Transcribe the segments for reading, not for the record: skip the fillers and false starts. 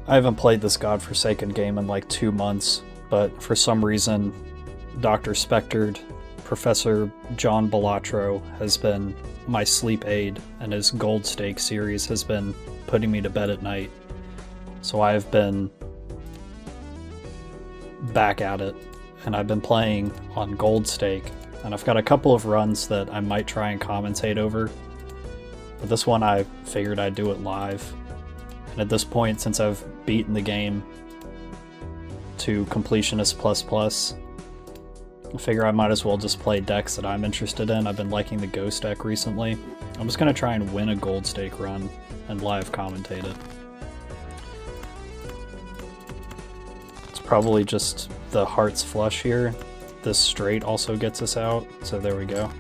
I haven't played this godforsaken game in like 2 months, but for some reason, DrSpectred, Professor John Balatro, has been my sleep aid, and his Gold Stake series has been putting me to bed at night. So I've been back at it, and I've been playing on Gold Stake, and I've got a couple of runs that I might try and commentate over, but this one I figured I'd do it live. And at this point, since I've beaten the game to completionist plus, I figure I might as well just play decks that I'm interested in. I've been liking the Ghost deck recently. I'm just going to try and win a Gold Stake run and live commentate it. It's probably just the hearts flush here. This straight also gets us out, so there we go.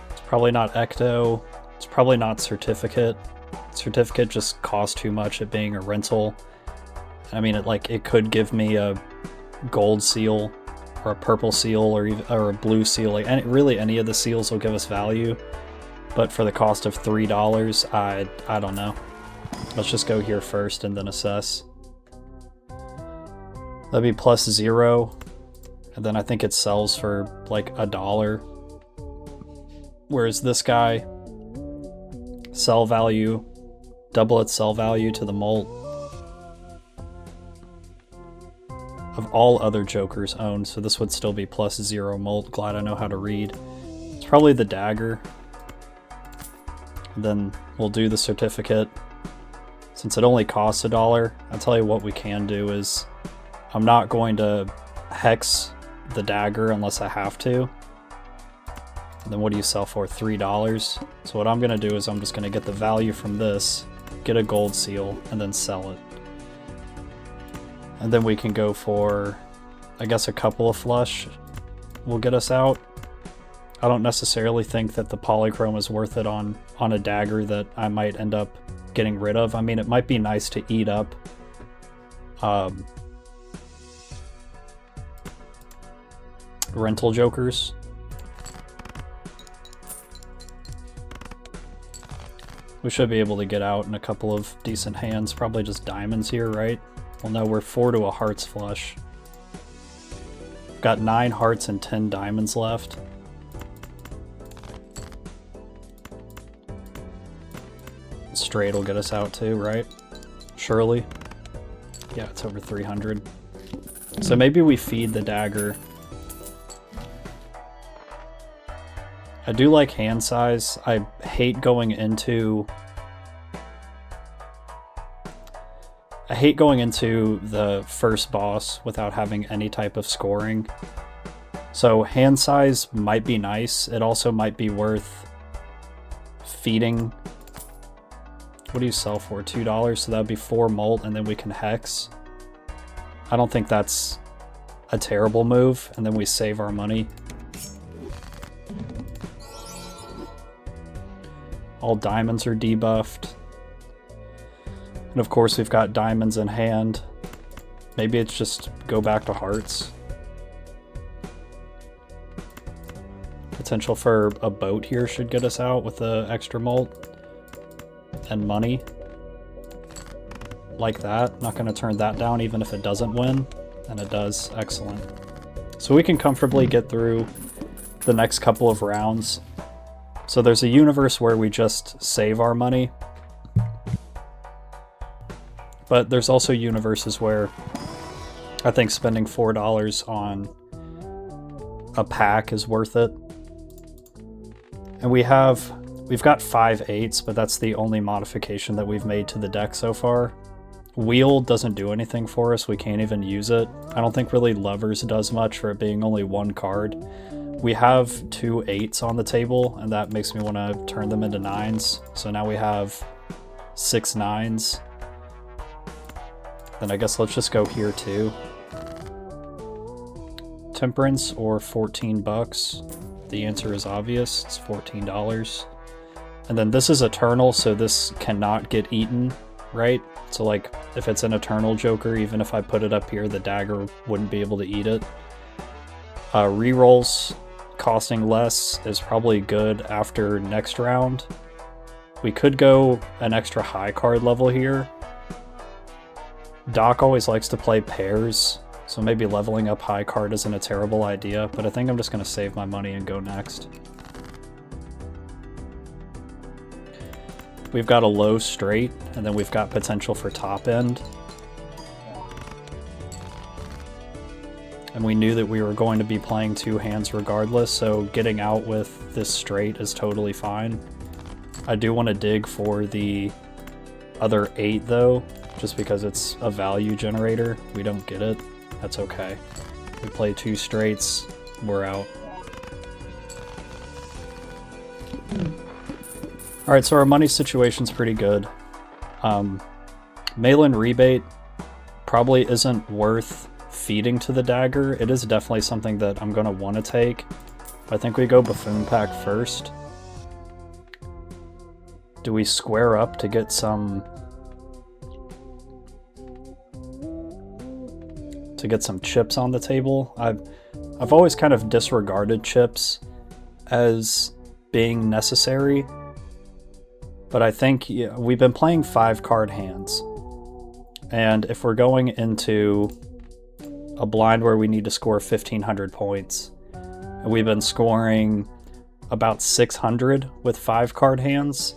It's probably not Ecto. It's probably not Certificate. Certificate just costs too much at being a rental. I mean, it could give me a gold seal or a purple seal or a blue seal. Like really any of the seals will give us value, but for the cost of $3, I don't know. Let's just go here first and then assess. That'd be +0, and then I think it sells for like $1. Whereas this guy, sell value, double its sell value to the molt of all other jokers owned, so this would still be +0 molt. Glad I know how to read. It's probably the dagger. And then we'll do the certificate. Since it only costs $1, I'll tell you what we can do is I'm not going to hex the dagger unless I have to. And then what do you sell for? $3. So what I'm going to do is I'm just going to get the value from this, get a gold seal, and then sell it. And then we can go for, I guess, a couple of flush will get us out. I don't necessarily think that the polychrome is worth it on a dagger that I might end up getting rid of. I mean, it might be nice to eat up rental jokers. We should be able to get out in a couple of decent hands. Probably just diamonds here, right? Well, no, we're 4 to a hearts flush. Got 9 hearts and 10 diamonds left. Straight will get us out too, right? Surely. Yeah, it's over 300. So maybe we feed the dagger. I do like hand size. I hate going into the first boss without having any type of scoring. So hand size might be nice. It also might be worth feeding. What do you sell for? $2, so that would be 4 molt, and then we can hex. I don't think that's a terrible move, and then we save our money. All diamonds are debuffed. And of course we've got diamonds in hand. Maybe it's just go back to hearts. Potential for a boat here should get us out with the extra molt. And money. Like that. Not going to turn that down even if it doesn't win. And it does. Excellent. So we can comfortably get through the next couple of rounds. So there's a universe where we just save our money. But there's also universes where I think spending $4 on a pack is worth it. And we've got 5 8s, but that's the only modification that we've made to the deck so far. Wheel doesn't do anything for us. We can't even use it. I don't think really Lovers does much for it being only 1 card. We have 2 8s on the table, and that makes me want to turn them into 9s. So now we have 6 9s. Then I guess let's just go here too. Temperance or $14? The answer is obvious. It's $14. And then this is Eternal, so this cannot get eaten, right? So like, if it's an Eternal Joker, even if I put it up here, the dagger wouldn't be able to eat it. Rerolls costing less is probably good after next round. We could go an extra high card level here. Doc always likes to play pairs, so maybe leveling up high card isn't a terrible idea, but I think I'm just going to save my money and go next. We've got a low straight, and then we've got potential for top end. And we knew that we were going to be playing 2 hands regardless, so getting out with this straight is totally fine. I do want to dig for the other 8 though, just because it's a value generator. We don't get it, that's okay. We play 2 straights, we're out. Alright, so our money situation's pretty good. Mail-in rebate probably isn't worth feeding to the dagger. It is definitely something that I'm going to want to take. I think we go Buffoon Pack first. Do we square up to get some chips on the table? I've always kind of disregarded chips as being necessary, but I think we've been playing 5 card hands, and if we're going into a blind where we need to score 1,500 points, and we've been scoring about 600 with 5 card hands,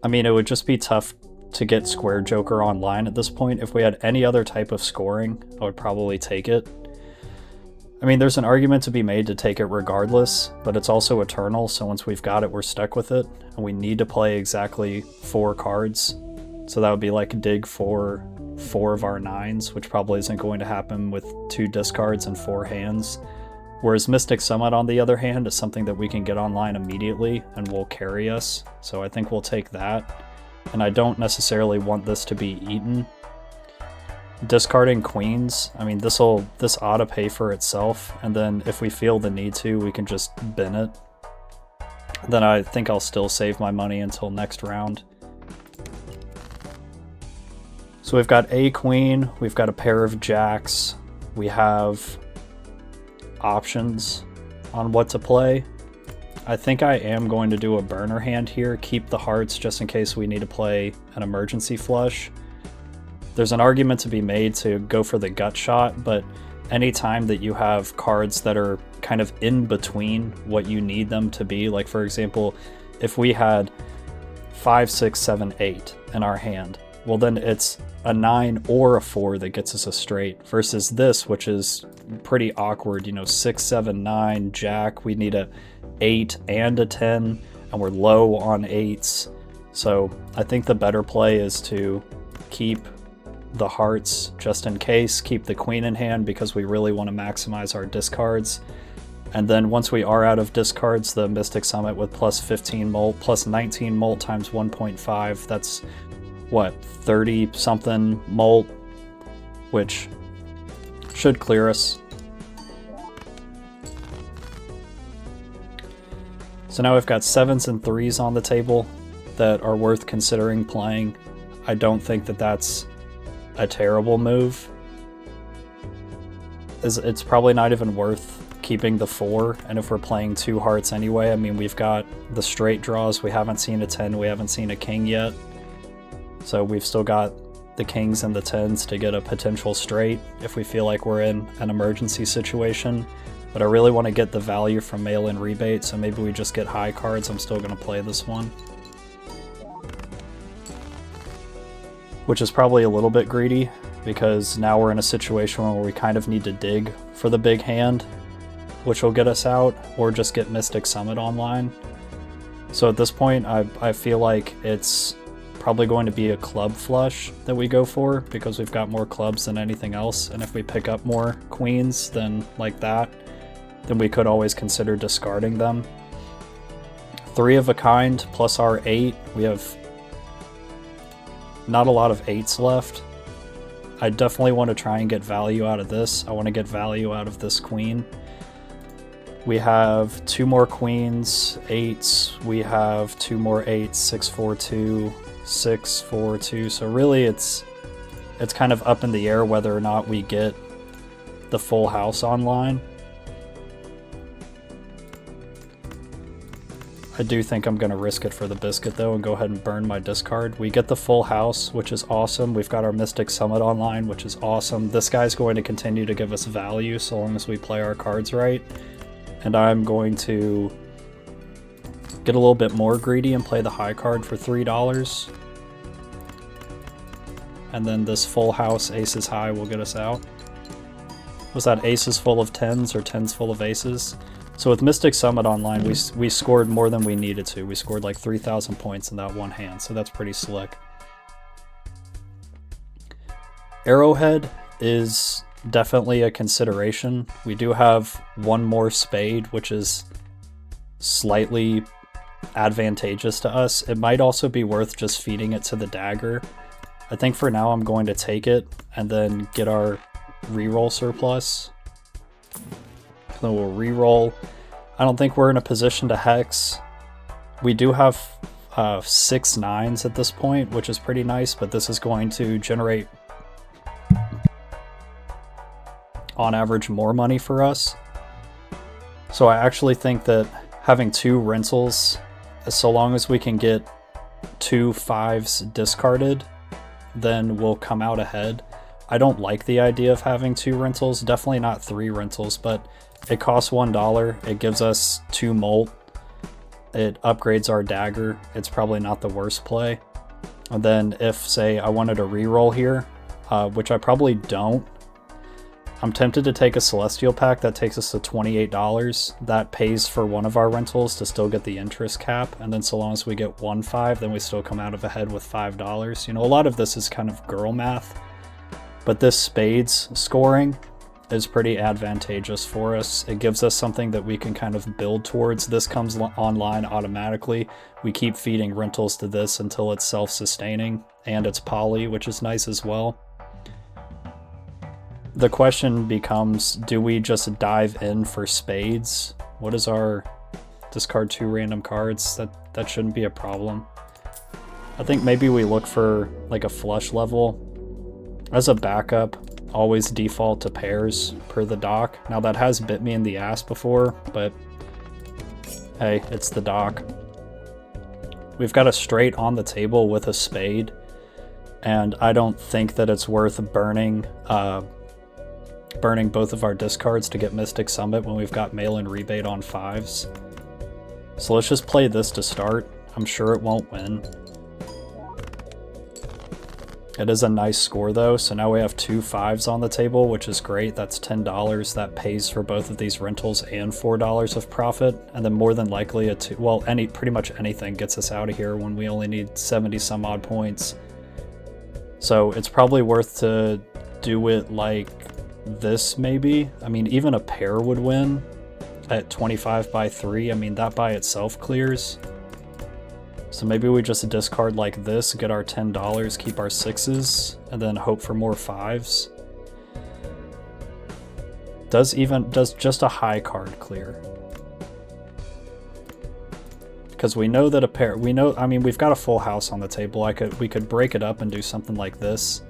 I mean, it would just be tough to get Square Joker online at this point. If we had any other type of scoring, I would probably take it. I mean, there's an argument to be made to take it regardless, but it's also eternal, so once we've got it, we're stuck with it, and we need to play exactly 4 cards. So that would be like dig for 4 of our 9s, which probably isn't going to happen with 2 discards and 4 hands. Whereas Mystic Summit, on the other hand, is something that we can get online immediately and will carry us, so I think we'll take that. And I don't necessarily want this to be eaten. Discarding queens, I mean, this ought to pay for itself, and then if we feel the need to, we can just bin it. Then I think I'll still save my money until next round. So we've got a queen, we've got a pair of jacks, we have options on what to play. I think I am going to do a burner hand here, keep the hearts just in case we need to play an emergency flush. There's an argument to be made to go for the gut shot, but anytime that you have cards that are kind of in between what you need them to be, like for example, if we had 5, 6, 7, 8 in our hand, well then it's a 9 or a 4 that gets us a straight, versus this, which is pretty awkward, you know, 6, 7, 9, jack, we need a 8 and a 10, and we're low on 8s. So I think the better play is to keep the hearts just in case, keep the queen in hand because we really want to maximize our discards. And then once we are out of discards, the Mystic Summit with plus 15 molt, plus 19 molt times 1.5, that's what, 30 something molt, which should clear us. So now we've got 7s and 3s on the table that are worth considering playing. I don't think that that's a terrible move. It's probably not even worth keeping the 4, and if we're playing 2 hearts anyway, I mean, we've got the straight draws, we haven't seen a 10, we haven't seen a king yet, so we've still got the kings and the 10s to get a potential straight if we feel like we're in an emergency situation. But I really want to get the value from mail-in rebate, so maybe we just get high cards. I'm still going to play this one, which is probably a little bit greedy because now we're in a situation where we kind of need to dig for the big hand, which will get us out, or just get Mystic Summit online. So at this point, I feel like it's probably going to be a club flush that we go for because we've got more clubs than anything else, and if we pick up more queens then like that, then we could always consider discarding them. 3 of a kind plus our 8, we have not a lot of 8s left. I definitely want to try and get value out of this. I want to get value out of this queen. We have 2 more queens, 8s, we have 2 more 8s, 6, 4, 2, 6, 4, 2, so really it's kind of up in the air whether or not we get the full house online. I do think I'm going to risk it for the biscuit though and go ahead and burn my discard. We get the full house, which is awesome. We've got our Mystic Summit online, which is awesome. This guy's going to continue to give us value so long as we play our cards right. And I'm going to get a little bit more greedy and play the high card for $3. And then this full house aces high will get us out. Was that aces full of tens or tens full of aces? So with Mystic Summit online, we scored more than we needed to. We scored like 3,000 points in that one hand, so that's pretty slick. Arrowhead is definitely a consideration. We do have one more spade, which is slightly advantageous to us. It might also be worth just feeding it to the dagger. I think for now I'm going to take it and then get our reroll surplus. Then we'll reroll. I don't think we're in a position to hex. We do have 6 nines at this point, which is pretty nice, but this is going to generate on average more money for us. So I actually think that having 2 rentals, so long as we can get 2 5s discarded, then we'll come out ahead. I don't like the idea of having 2 rentals, definitely not 3 rentals, but it costs $1, it gives us 2 molt, it upgrades our dagger, it's probably not the worst play. And then if, say, I wanted to reroll here, which I probably don't, I'm tempted to take a Celestial pack that takes us to $28. That pays for one of our rentals to still get the interest cap, and then so long as we get 1 5, then we still come out of ahead with $5. You know, a lot of this is kind of girl math, but this spades scoring is pretty advantageous for us. It gives us something that we can kind of build towards. This comes online automatically. We keep feeding rentals to this until it's self-sustaining, and it's poly, which is nice as well. The question becomes, do we just dive in for spades? What is our discard 2 random cards? That shouldn't be a problem. I think maybe we look for like a flush level. As a backup, always default to pairs per the doc. Now that has bit me in the ass before, but hey, it's the doc. We've got a straight on the table with a spade, and I don't think that it's worth burning both of our discards to get Mystic Summit when we've got mail-in rebate on 5s. So let's just play this to start. I'm sure it won't win. It is a nice score though, so now we have 2 5s on the table, which is great. That's $10. That pays for both of these rentals and $4 of profit, and then more than likely pretty much anything gets us out of here when we only need 70 some odd points. So it's probably worth to do it like this maybe. I mean, even a pair would win at 25 by 3. I mean, that by itself clears. So maybe we just discard like this, get our $10, keep our 6s, and then hope for more 5s. Does just a high card clear? Because we know that a pair, I mean, we've got a full house on the table. We could break it up and do something like this.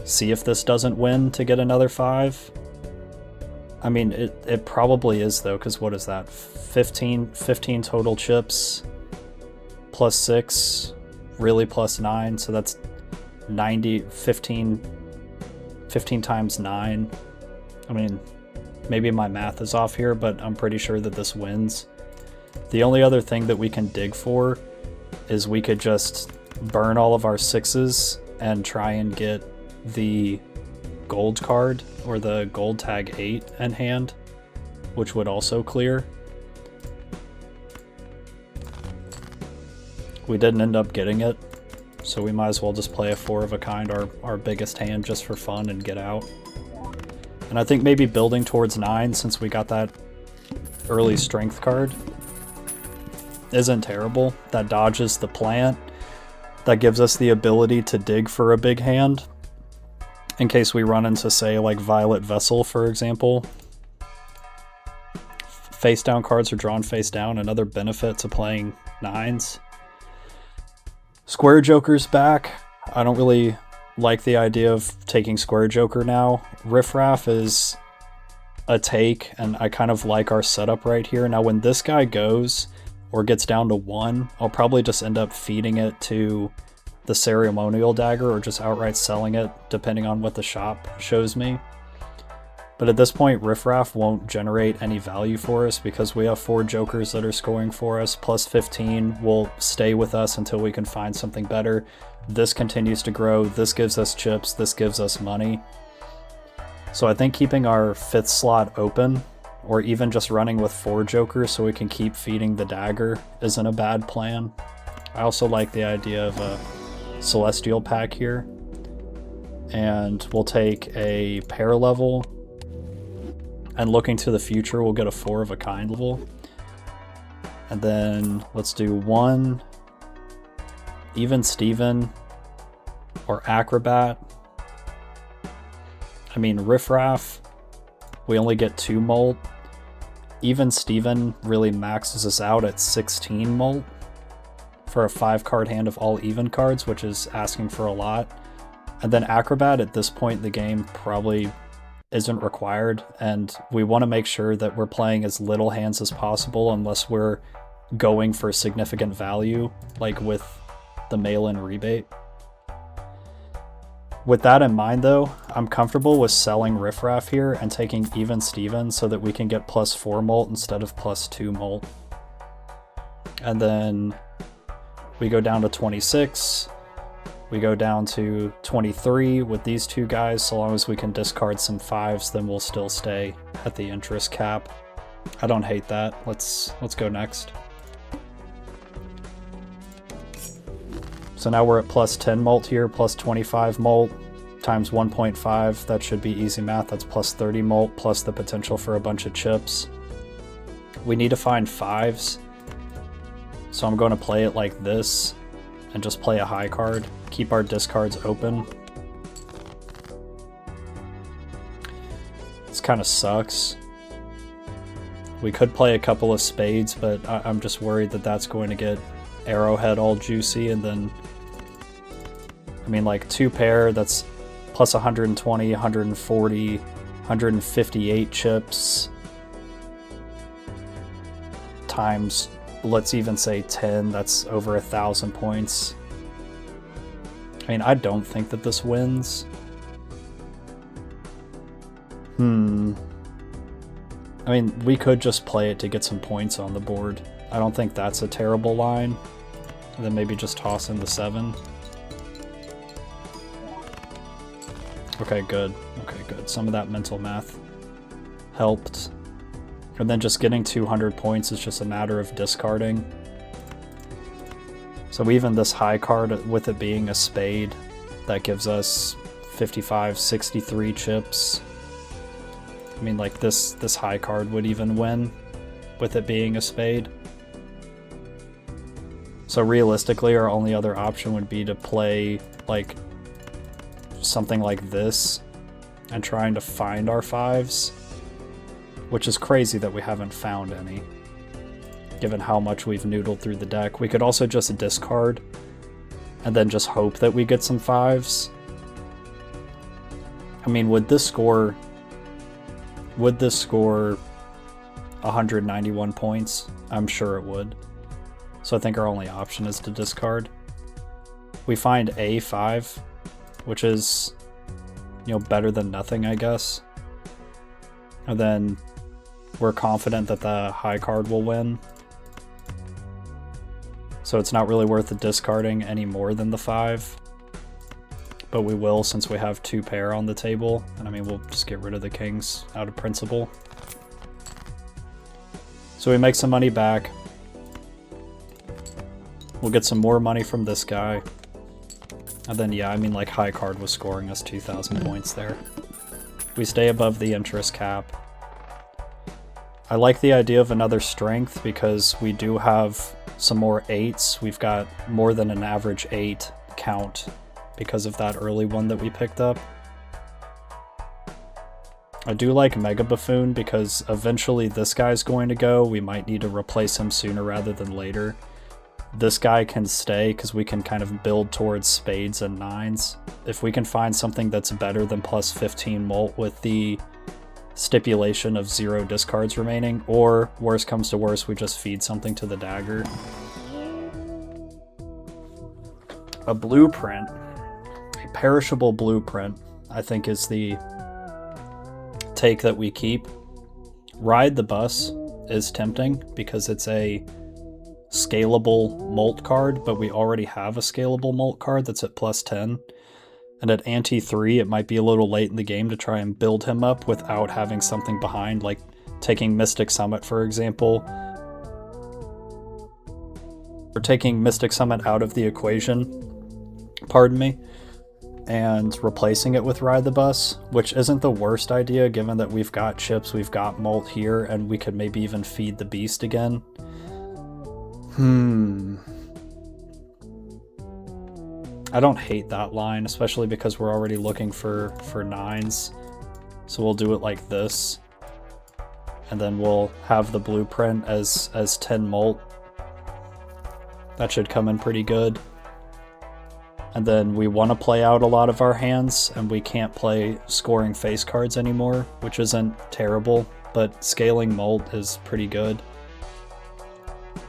See if this doesn't win to get another 5. I mean, it probably is though, because what is that? 15 total chips. Plus 6, really plus 9, so that's 15 times 9. I mean, maybe my math is off here, but I'm pretty sure that this wins. The only other thing that we can dig for is we could just burn all of our 6s and try and get the gold card or the gold tag 8 in hand, which would also clear. We didn't end up getting it, so we might as well just play a 4 of a kind, our biggest hand, just for fun and get out. And I think maybe building towards 9, since we got that early strength card, isn't terrible. That dodges the plant. That gives us the ability to dig for a big hand, in case we run into, say, like Violet Vessel, for example. Face down cards are drawn face down, another benefit to playing 9s. Square Joker's back. I don't really like the idea of taking Square Joker now. Riffraff is a take, and I kind of like our setup right here. Now when this guy goes, or gets down to 1, I'll probably just end up feeding it to the ceremonial dagger or just outright selling it, depending on what the shop shows me. But at this point, Riffraff won't generate any value for us because we have 4 jokers that are scoring for us. Plus 15 will stay with us until we can find something better. This continues to grow. This gives us chips. This gives us money. So I think keeping our 5th slot open, or even just running with 4 jokers so we can keep feeding the dagger, isn't a bad plan. I also like the idea of a celestial pack here. And we'll take a pair level. And looking to the future, we'll get a 4 of a kind level. And then let's do 1 Even Steven or Acrobat. I mean, Riffraff, we only get 2 molt. Even Steven really maxes us out at 16 molt for a 5-card hand of all even cards, which is asking for a lot. And then Acrobat at this point in the game probably isn't required, and we want to make sure that we're playing as little hands as possible unless we're going for significant value, like with the mail-in rebate. With that in mind though, I'm comfortable with selling Riffraff here and taking Even Steven so that we can get plus 4 molt instead of plus 2 molt. And then we go down to 26. We go down to 23 with these 2 guys. So long as we can discard some 5s, then we'll still stay at the interest cap. I don't hate that. Let's go next. So now we're at plus 10 molt here, plus 25 molt times 1.5. That should be easy math. That's plus 30 molt plus the potential for a bunch of chips. We need to find 5s. So I'm going to play it like this and just play a high card. Keep our discards open. This kind of sucks. We could play a couple of spades, but I'm just worried that that's going to get Arrowhead all juicy, and then, I mean, like 2 pair, that's plus 120, 140, 158 chips times, let's even say 10, that's over 1,000 points. I mean, I don't think that this wins. I mean, we could just play it to get some points on the board. I don't think that's a terrible line. And then maybe just toss in the 7. Okay, good. Okay, good. Some of that mental math helped. And then just getting 200 points is just a matter of discarding. So even this high card, with it being a spade, that gives us 55, 63 chips. I mean, like this high card would even win with it being a spade. So realistically, our only other option would be to play like something like this and trying to find our 5s, which is crazy that we haven't found any, given how much we've noodled through the deck. We could also just discard and then just hope that we get some 5s. I mean, would this score 191 points? I'm sure it would. So I think our only option is to discard. We find a 5, which is, you know, better than nothing, I guess. And then we're confident that the high card will win. So it's not really worth the discarding any more than the 5. But we will, since we have 2 pair on the table. And I mean, we'll just get rid of the kings out of principle. So we make some money back. We'll get some more money from this guy. And then, yeah, I mean, like, high card was scoring us 2,000 points there. We stay above the interest cap. I like the idea of another strength because we do have some more 8s. We've got more than an average 8 count because of that early one that we picked up. I do like Mega Buffoon because eventually this guy's going to go. We might need to replace him sooner rather than later. This guy can stay because we can kind of build towards spades and 9s. If we can find something that's better than plus 15 molt with the stipulation of 0 discards remaining, or worst comes to worst, we just feed something to the dagger. A blueprint, a perishable blueprint, I think is the take that we keep. Ride the Bus is tempting because it's a scalable molt card, but we already have a scalable molt card that's at +10. And at ante 3, it might be a little late in the game to try and build him up without having something behind, like taking Mystic Summit, for example. Or taking Mystic Summit out of the equation, pardon me, and replacing it with Ride the Bus, which isn't the worst idea given that we've got chips, we've got molt here, and we could maybe even feed the beast again. I don't hate that line, especially because we're already looking for 9s. So we'll do it like this. And then we'll have the blueprint as 10 molt. That should come in pretty good. And then we want to play out a lot of our hands, and we can't play scoring face cards anymore, which isn't terrible, but scaling molt is pretty good.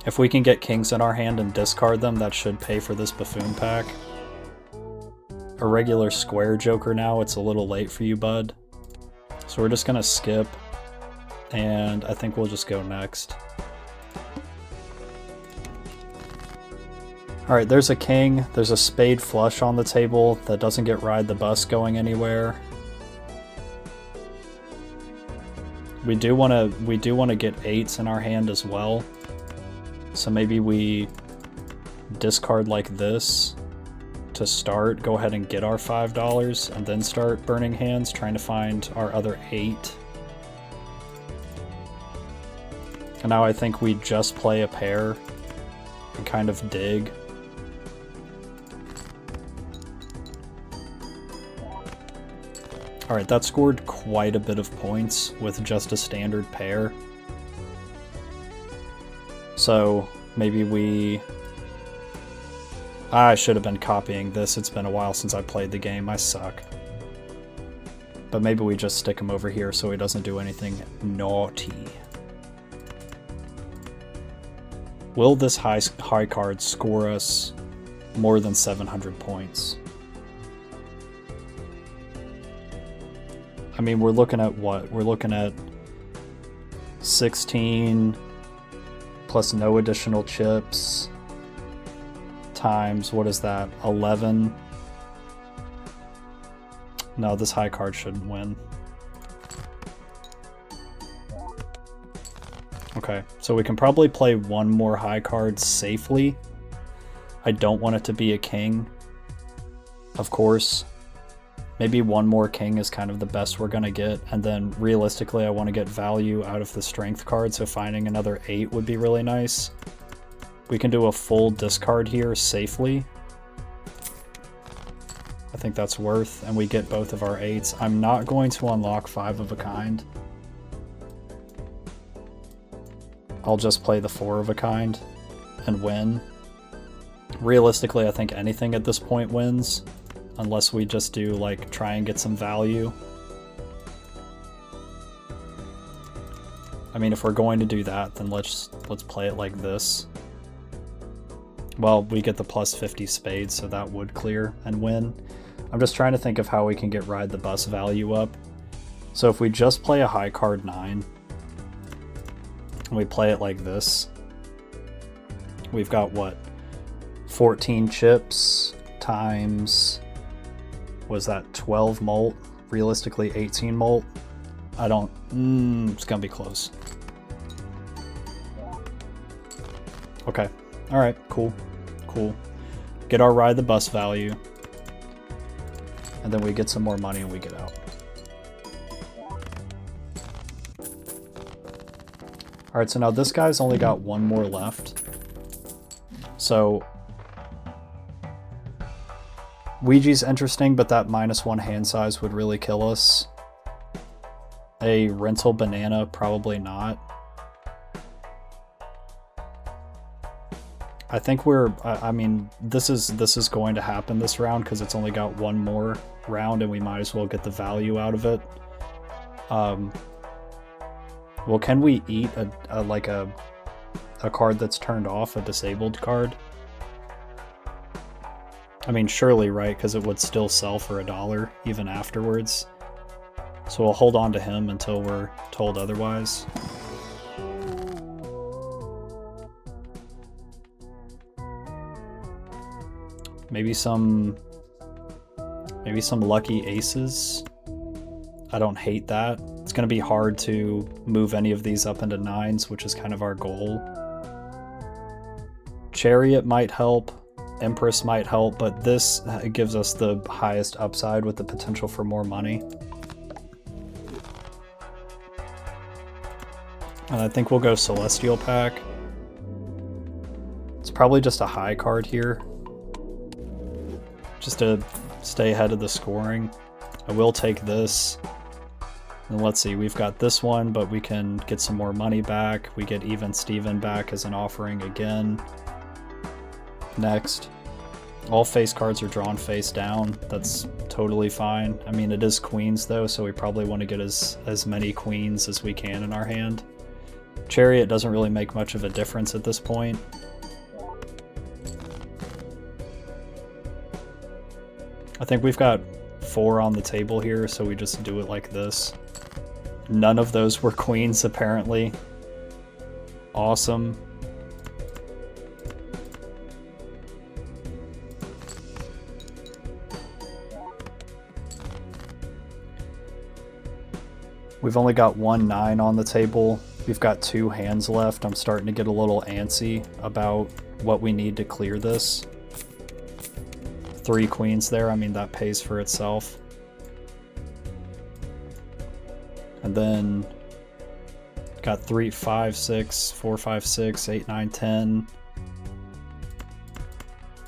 If we can get kings in our hand and discard them, that should pay for this buffoon pack. A regular square joker now, it's a little late for you, bud. So we're just gonna skip, and I think we'll just go next. Alright, there's a king, there's a spade flush on the table that doesn't get Ride the Bus going anywhere. We do want to get 8s in our hand as well. So maybe we discard like this to start, go ahead and get our $5, and then start burning hands, trying to find our other 8. And now I think we just play a pair and kind of dig. Alright, that scored quite a bit of points with just a standard pair. So maybe we... I should have been copying this. It's been a while since I played the game. I suck. But maybe we just stick him over here so he doesn't do anything naughty. Will this high card score us more than 700 points? I mean, we're looking at what? We're looking at 16 plus no additional chips times, what is that, 11? No, this high card shouldn't win. Okay, so we can probably play one more high card safely. I don't want it to be a king, of course. Maybe one more king is kind of the best we're gonna get, and then realistically I want to get value out of the strength card, so finding another 8 would be really nice. We can do a full discard here safely. I think that's worth, and we get both of our 8s. I'm not going to unlock 5 of a kind. I'll just play the 4 of a kind and win. Realistically, I think anything at this point wins, unless we just do, like, try and get some value. I mean, if we're going to do that, then let's play it like this. Well, we get the plus 50 spades, so that would clear and win. I'm just trying to think of how we can get Ride the Bus value up. So if we just play a high card 9, and we play it like this, we've got what? 14 chips times, was that 12 molt? Realistically 18 molt? I don't, it's gonna be close. Okay, alright, cool, cool. Get our Ride the Bus value, and then we get some more money and we get out. Alright, so now this guy's only got one more left. So Ouija's interesting, but that -1 hand size would really kill us. A rental banana, probably not. I think I mean, this is going to happen this round because it's only got one more round and we might as well get the value out of it. Well, can we eat a card that's turned off, a disabled card? I mean, surely, right? Because it would still sell for $1 even afterwards. So we'll hold on to him until we're told otherwise. Maybe some lucky aces. I don't hate that. It's going to be hard to move any of these up into 9s, which is kind of our goal. Chariot might help. Empress might help, but this gives us the highest upside with the potential for more money. And I think we'll go Celestial Pack. It's probably just a high card here, just to stay ahead of the scoring. I will take this. And let's see, we've got this one, but we can get some more money back. We get Even Steven back as an offering again. Next. All face cards are drawn face down. That's totally fine. I mean, it is queens though, so we probably want to get as many queens as we can in our hand. Chariot doesn't really make much of a difference at this point. I think we've got 4 on the table here, so we just do it like this. None of those were queens, apparently. Awesome. We've only got 1 9 on the table. We've got 2 hands left. I'm starting to get a little antsy about what we need to clear this. 3 queens there, I mean, that pays for itself. And then got 3, 5, 6, 4, 5, 6, 8, 9, 10.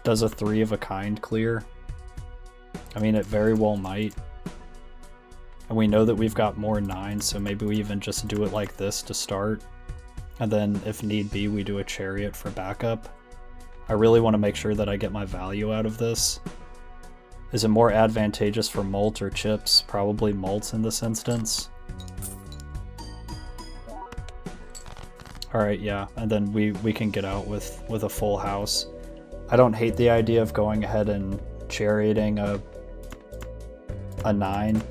Does a 3 of a kind clear? I mean, it very well might. And we know that we've got more 9s, so maybe we even just do it like this to start. And then if need be, we do a chariot for backup. I really want to make sure that I get my value out of this. Is it more advantageous for mult or chips? Probably mult in this instance. Alright, yeah, and then we can get out with a full house. I don't hate the idea of going ahead and charioting a 9.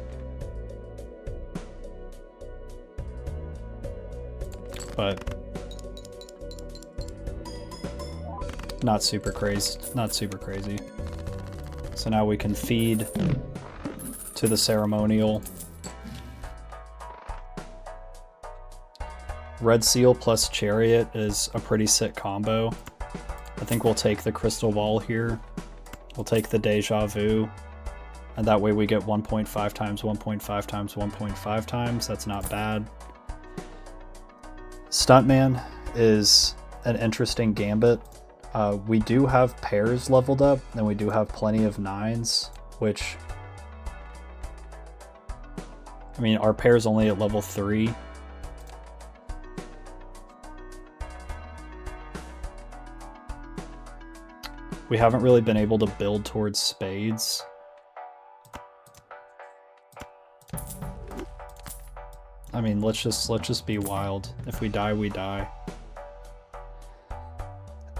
But not super crazy. So now we can feed to the ceremonial. Red Seal plus Chariot is a pretty sick combo. I think we'll take the Crystal Ball here. We'll take the Deja Vu. And that way we get 1.5 times, 1.5 times, 1.5 times. That's not bad. Stuntman is an interesting gambit. We do have pairs leveled up, and we do have plenty of 9s, which, I mean, our pair's only at level 3. We haven't really been able to build towards spades. I mean, let's just be wild. If we die, we die.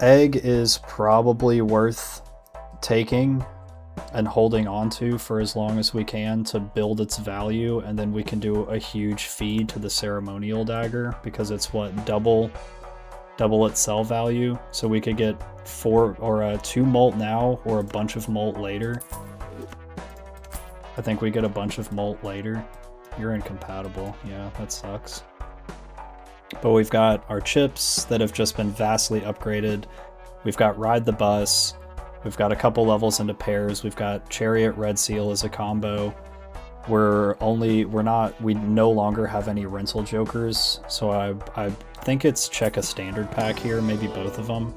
Egg is probably worth taking and holding on to for as long as we can to build its value, and then we can do a huge feed to the ceremonial dagger because it's what, double its sell value. So we could get 4 or 2 mult now or a bunch of mult later. I think we get a bunch of mult later. You're incompatible. Yeah, that sucks. But we've got our chips that have just been vastly upgraded. We've got Ride the Bus. We've got a couple levels into pairs. We've got Chariot Red Seal as a combo. We no longer have any rental jokers. So I think it's check a standard pack here, maybe both of them.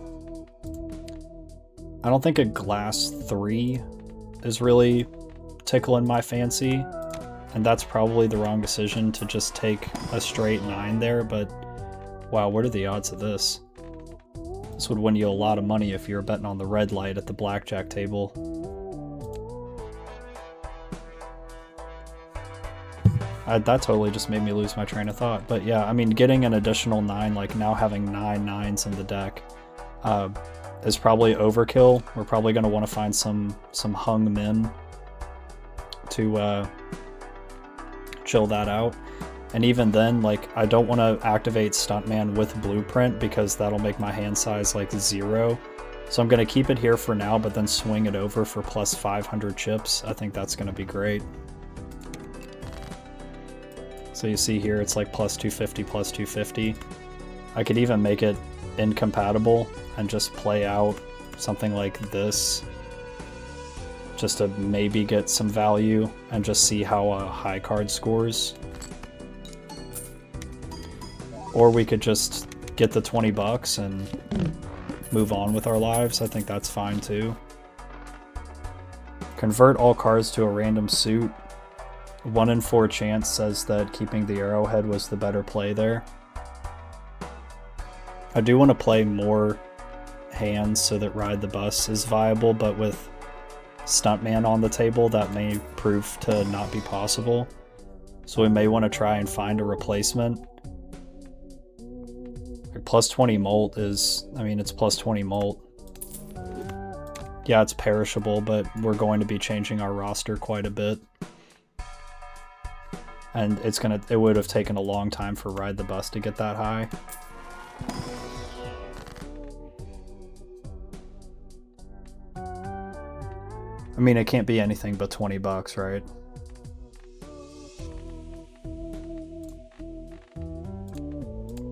I don't think a glass 3 is really tickling my fancy. And that's probably the wrong decision to just take a straight 9 there, but wow, what are the odds of this? This would win you a lot of money if you were betting on the red light at the blackjack table. that totally just made me lose my train of thought. But yeah, I mean, getting an additional 9, like now having 9 9s in the deck, is probably overkill. We're probably going to want to find some hung men to chill that out. And even then, like, I don't want to activate Stuntman with Blueprint because that'll make my hand size like 0. So I'm going to keep it here for now, but then swing it over for plus 500 chips. I think that's going to be great. So you see here, it's like plus 250, plus 250. I could even make it incompatible and just play out something like this, just to maybe get some value and just see how a high card scores. Or we could just get the 20 bucks and move on with our lives. I think that's fine too. Convert all cards to a random suit. 1 in 4 chance says that keeping the arrowhead was the better play there. I do want to play more hands so that Ride the Bus is viable, but with Stuntman on the table, that may prove to not be possible. So we may want to try and find a replacement. Like plus 20 molt is, I mean, it's plus 20 molt. Yeah, it's perishable, but we're going to be changing our roster quite a bit. And it would have taken a long time for Ride the Bus to get that high. I mean, it can't be anything but 20 bucks, right?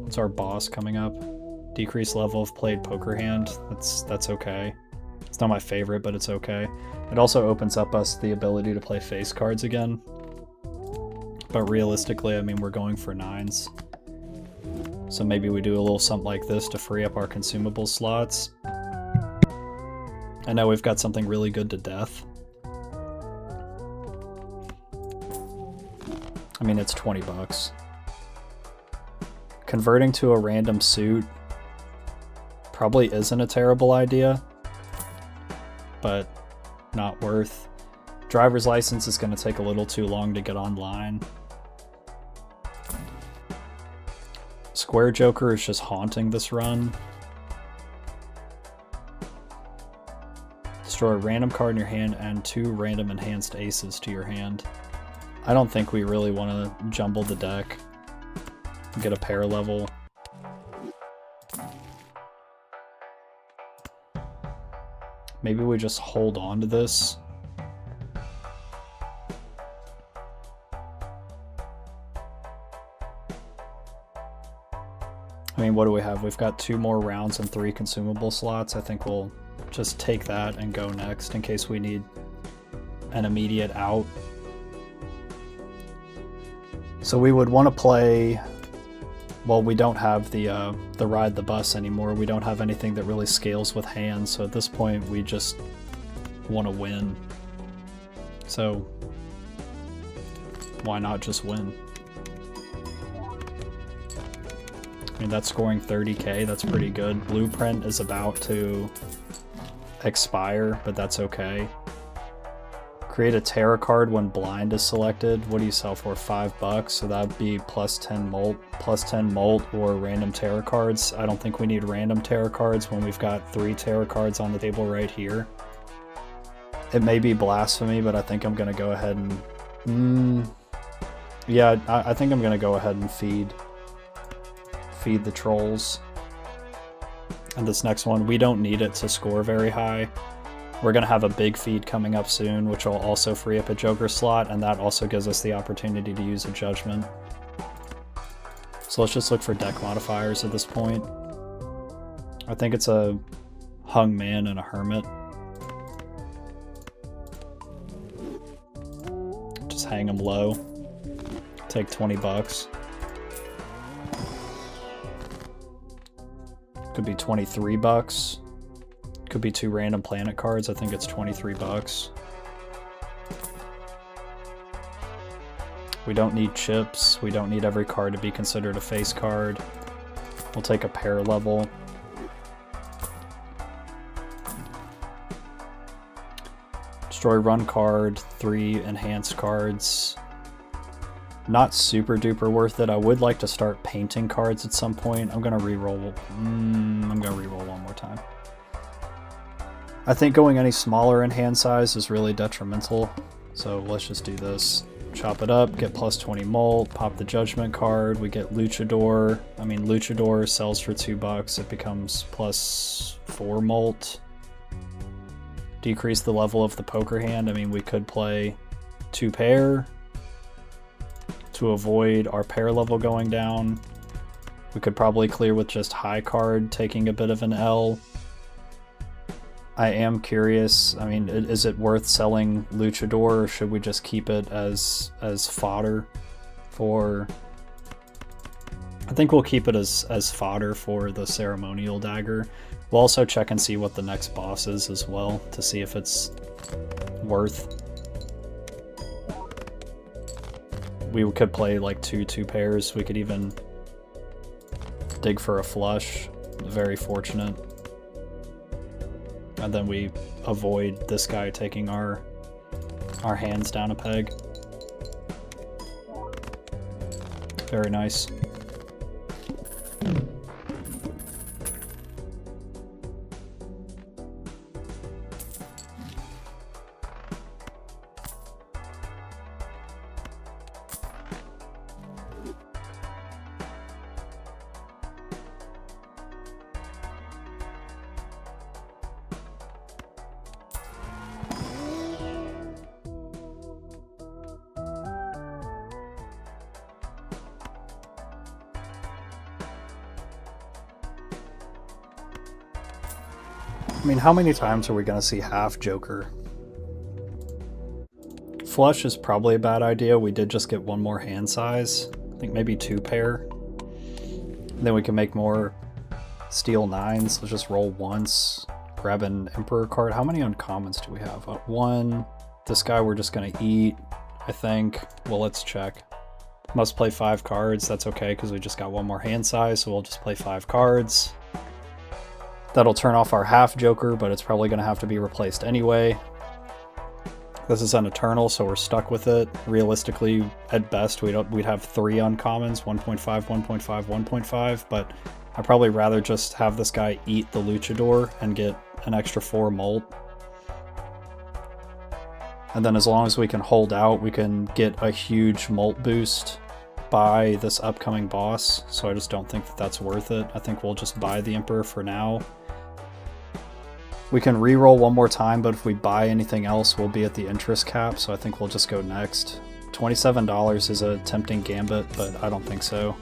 It's our boss coming up. Decreased level of played poker hand. That's okay. It's not my favorite, but it's okay. It also opens up us the ability to play face cards again. But realistically, I mean, we're going for 9s. So maybe we do a little something like this to free up our consumable slots. I know we've got something really good to death. I mean, it's 20 bucks. Converting to a random suit probably isn't a terrible idea, but not worth. Driver's license is going to take a little too long to get online. Square Joker is just haunting this run. Destroy a random card in your hand and 2 random enhanced aces to your hand. I don't think we really want to jumble the deck. Get a pair level. Maybe we just hold on to this. I mean, what do we have? We've got 2 more rounds and 3 consumable slots. I think we'll just take that and go next in case we need an immediate out. So we would want to play, well, we don't have the Ride the Bus anymore. We don't have anything that really scales with hands. So at this point, we just want to win. So why not just win? I mean, that's scoring 30k. That's pretty good. Blueprint is about to expire, but that's okay. Create a tarot card when blind is selected. What do you sell for? 5 bucks. So that'd be plus 10 molt, or random tarot cards. I don't think we need random tarot cards when we've got 3 tarot cards on the table right here. It may be blasphemy, but I think I'm gonna go ahead and yeah, I think I'm gonna go ahead and feed the trolls. And this next one, we don't need it to score very high. We're going to have a big feed coming up soon, which will also free up a Joker slot, and that also gives us the opportunity to use a Judgment. So let's just look for deck modifiers at this point. I think it's a Hung Man and a Hermit. Just hang them low. Take 20 bucks. Could be 23 bucks. Could be 2 random planet cards. I think it's 23 bucks. We don't need chips. We don't need every card to be considered a face card. We'll take a pair level. Destroy run card, 3 enhanced cards. Not super duper worth it. I would like to start painting cards at some point. I'm gonna reroll. I'm gonna reroll one more time. I think going any smaller in hand size is really detrimental. So let's just do this. Chop it up, get plus 20 mult, pop the judgment card, we get Luchador. I mean, Luchador sells for $2, it becomes plus 4 mult. Decrease the level of the poker hand. I mean, we could play 2 pair to avoid our pair level going down. We could probably clear with just high card, taking a bit of an L. I am curious, I mean, is it worth selling Luchador, or should we just keep it as fodder for... I think we'll keep it as fodder for the ceremonial dagger. We'll also check and see what the next boss is as well, to see if it's worth. We could play like two pairs. We could even dig for a flush. Very fortunate. And then we avoid this guy taking our hands down a peg. Very nice. I mean, how many times are we going to see half Joker? Flush is probably a bad idea. We did just get one more hand size. I think maybe 2 pair. Then we can make more steel 9s. Let's just roll once. Grab an Emperor card. How many uncommons do we have? 1. This guy we're just going to eat, I think. Well, let's check. Must play 5 cards. That's okay because we just got one more hand size, so we'll just play 5 cards. That'll turn off our half Joker, but it's probably going to have to be replaced anyway. This is an Eternal, so we're stuck with it. Realistically, at best, we'd have 3 uncommons, 1.5, 1.5, 1.5, but I'd probably rather just have this guy eat the Luchador and get an extra 4 mult. And then as long as we can hold out, we can get a huge mult boost by this upcoming boss, so I just don't think that that's worth it. I think we'll just buy the Emperor for now. We can reroll one more time, but if we buy anything else, we'll be at the interest cap, so I think we'll just go next. $27 is a tempting gambit, but I don't think so.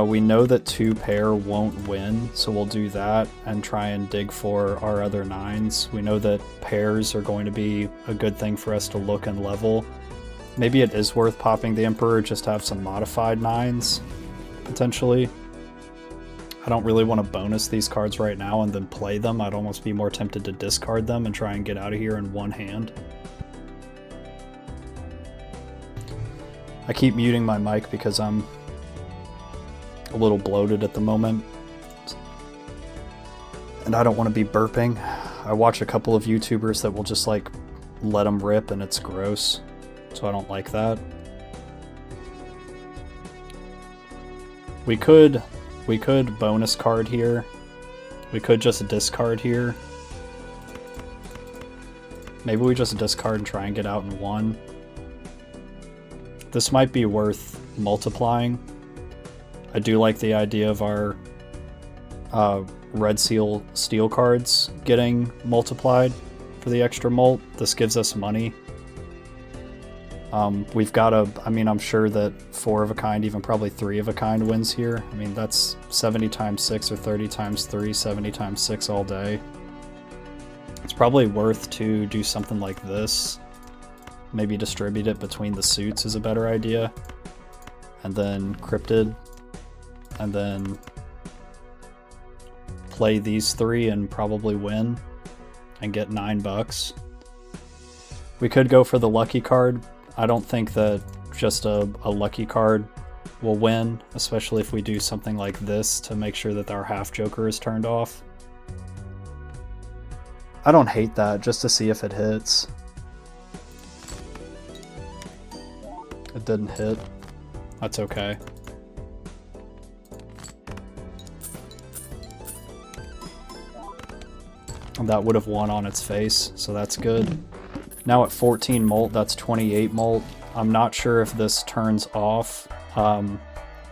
We know that 2 pair won't win, so we'll do that and try and dig for our other 9s. We know that pairs are going to be a good thing for us to look and level. Maybe it is worth popping the Emperor just to have some modified 9s, potentially. I don't really want to bonus these cards right now and then play them. I'd almost be more tempted to discard them and try and get out of here in one hand. I keep muting my mic because I'm a little bloated at the moment. And I don't want to be burping. I watch a couple of YouTubers that will just like let them rip and it's gross. So I don't like that. We could bonus card here. We could just discard here. Maybe we just discard and try and get out in 1. This might be worth multiplying. I do like the idea of our Red Seal steel cards getting multiplied for the extra mult. This gives us money. We've got I mean, I'm sure that 4 of a kind, even probably 3 of a kind wins here. I mean, that's 70 times 6 or 30 times 3, 70 times 6 all day. It's probably worth to do something like this. Maybe distribute it between the suits is a better idea. And then Cryptid. And then play these 3 and probably win and get $9. We could go for the lucky card. I don't think that just a lucky card will win, especially if we do something like this to make sure that our half Joker is turned off. I don't hate that, just to see if it hits. It didn't hit. That's okay. And that would have won on its face, so that's good. Now at 14 molt, that's 28 molt. I'm not sure if this turns off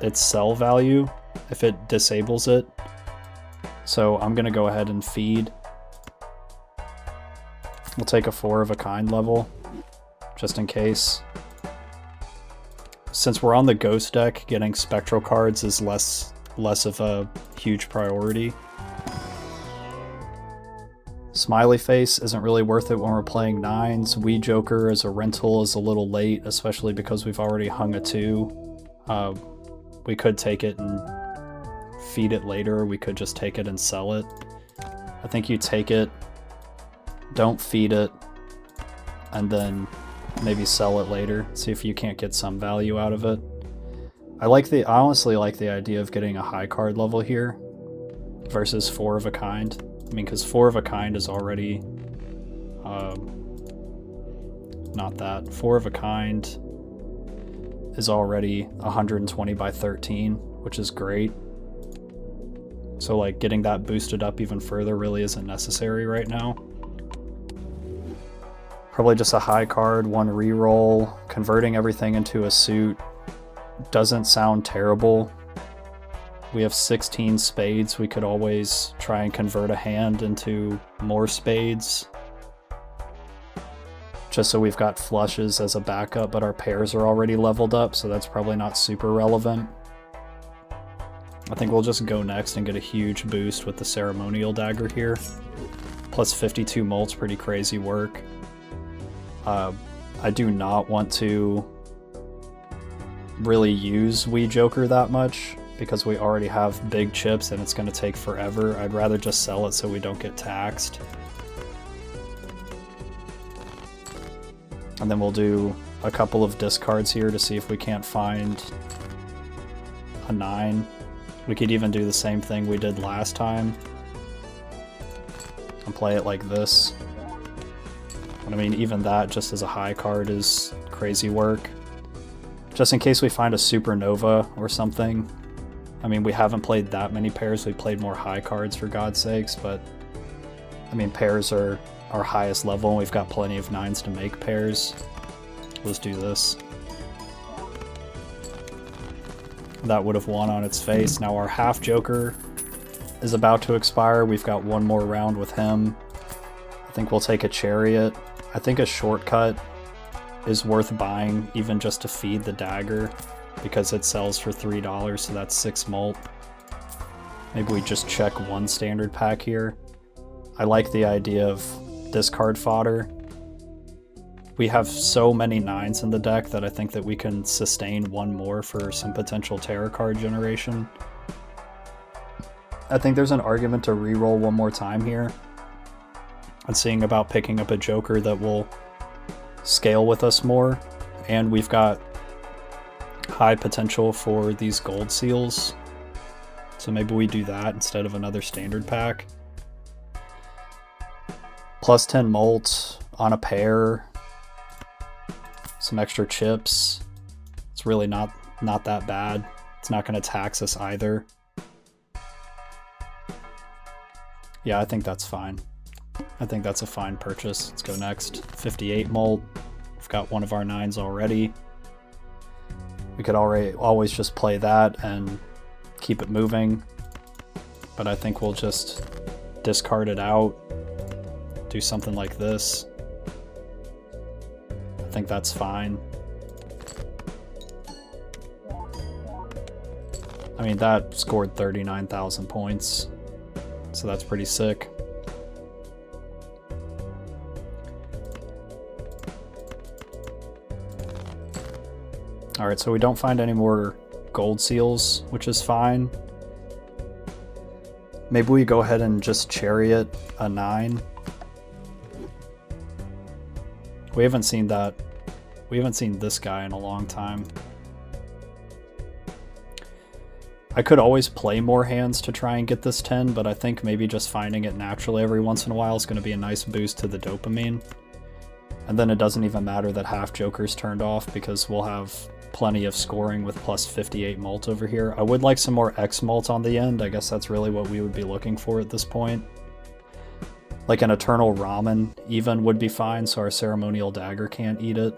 its sell value, if it disables it. So I'm gonna go ahead and feed. We'll take a 4 of a kind level, just in case. Since we're on the ghost deck, getting spectral cards is less of a huge priority. Smiley face isn't really worth it when we're playing 9s. Wee Joker as a rental is a little late, especially because we've already hung a 2. We could take it and feed it later. We could just take it and sell it. I think you take it, don't feed it, and then maybe sell it later. See if you can't get some value out of it. I honestly like the idea of getting a high card level here versus 4 of a kind. I mean, because 4 of a kind is already not that. 4 of a kind is already 120 by 13, which is great. So like getting that boosted up even further really isn't necessary right now. Probably just a high card, 1 reroll. Converting everything into a suit doesn't sound terrible. We have 16 spades. We could always try and convert a hand into more spades, just so we've got flushes as a backup, but our pairs are already leveled up, so that's probably not super relevant. I think we'll just go next and get a huge boost with the ceremonial dagger here. Plus 52 molt's pretty crazy work. I do not want to really use Wee Joker that much, because we already have big chips and it's going to take forever. I'd rather just sell it so we don't get taxed. And then we'll do a couple of discards here to see if we can't find a 9. We could even do the same thing we did last time and play it like this. But I mean, even that just as a high card is crazy work. Just in case we find a supernova or something. I mean, we haven't played that many pairs. We played more high cards, for God's sakes, but I mean, pairs are our highest level, and we've got plenty of 9s to make pairs. Let's do this. That would have won on its face. Now our half Joker is about to expire. We've got one more round with him. I think we'll take a Chariot. I think a shortcut is worth buying, even just to feed the dagger, because it sells for $3, so that's 6 molt. Maybe we just check 1 standard pack here. I like the idea of discard fodder. We have so many 9s in the deck that I think that we can sustain 1 more for some potential terror card generation. I think there's an argument to reroll 1 more time here and seeing about picking up a Joker that will scale with us more, and we've got high potential for these gold seals, so maybe we do that instead of another standard pack. Plus 10 molt on a pair, some extra chips. It's really not that bad. It's not going to tax us either. Yeah, I think that's fine. I think that's a fine purchase. Let's go next. 58 molt. We've got one of our 9s already. We could always just play that and keep it moving, but I think we'll just discard it out, do something like this. I think that's fine. I mean, that scored 39,000 points, so that's pretty sick. Alright, so we don't find any more gold seals, which is fine. Maybe we go ahead and just Chariot a 9. We haven't seen that. We haven't seen this guy in a long time. I could always play more hands to try and get this 10, but I think maybe just finding it naturally every once in a while is going to be a nice boost to the dopamine. And then it doesn't even matter that half Joker's turned off, because we'll have plenty of scoring with plus 58 mult over here. I would like some more X mult on the end. I guess that's really what we would be looking for at this point. Like an Eternal Ramen even would be fine, so our Ceremonial Dagger can't eat it.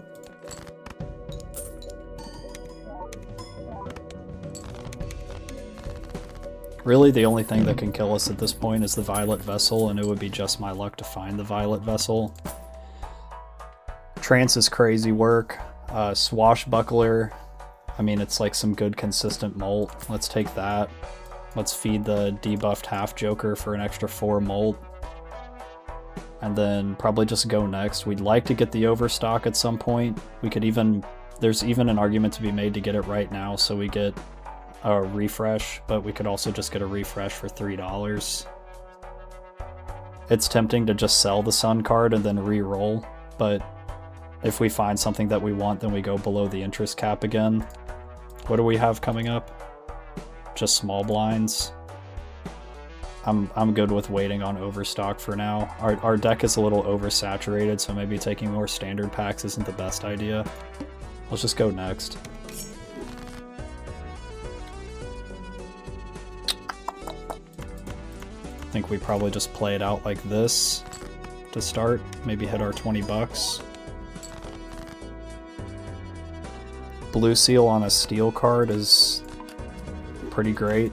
Really, the only thing that can kill us at this point is the Violet Vessel, and it would be just my luck to find the Violet Vessel. Trance is crazy work. Swashbuckler, I mean, it's like some good consistent mult. Let's take that. Let's feed the debuffed half Joker for an extra 4 mult. And then probably just go next. We'd like to get the Overstock at some point. We could even, there's even an argument to be made to get it right now, so we get a refresh, but we could also just get a refresh for $3. It's tempting to just sell the Sun card and then re-roll, but if we find something that we want, then we go below the interest cap again. What do we have coming up? Just small blinds. I'm good with waiting on Overstock for now. Our deck is a little oversaturated, so maybe taking more standard packs isn't the best idea. Let's just go next. I think we probably just play it out like this to start. Maybe hit our 20 bucks. Blue Seal on a steel card is pretty great.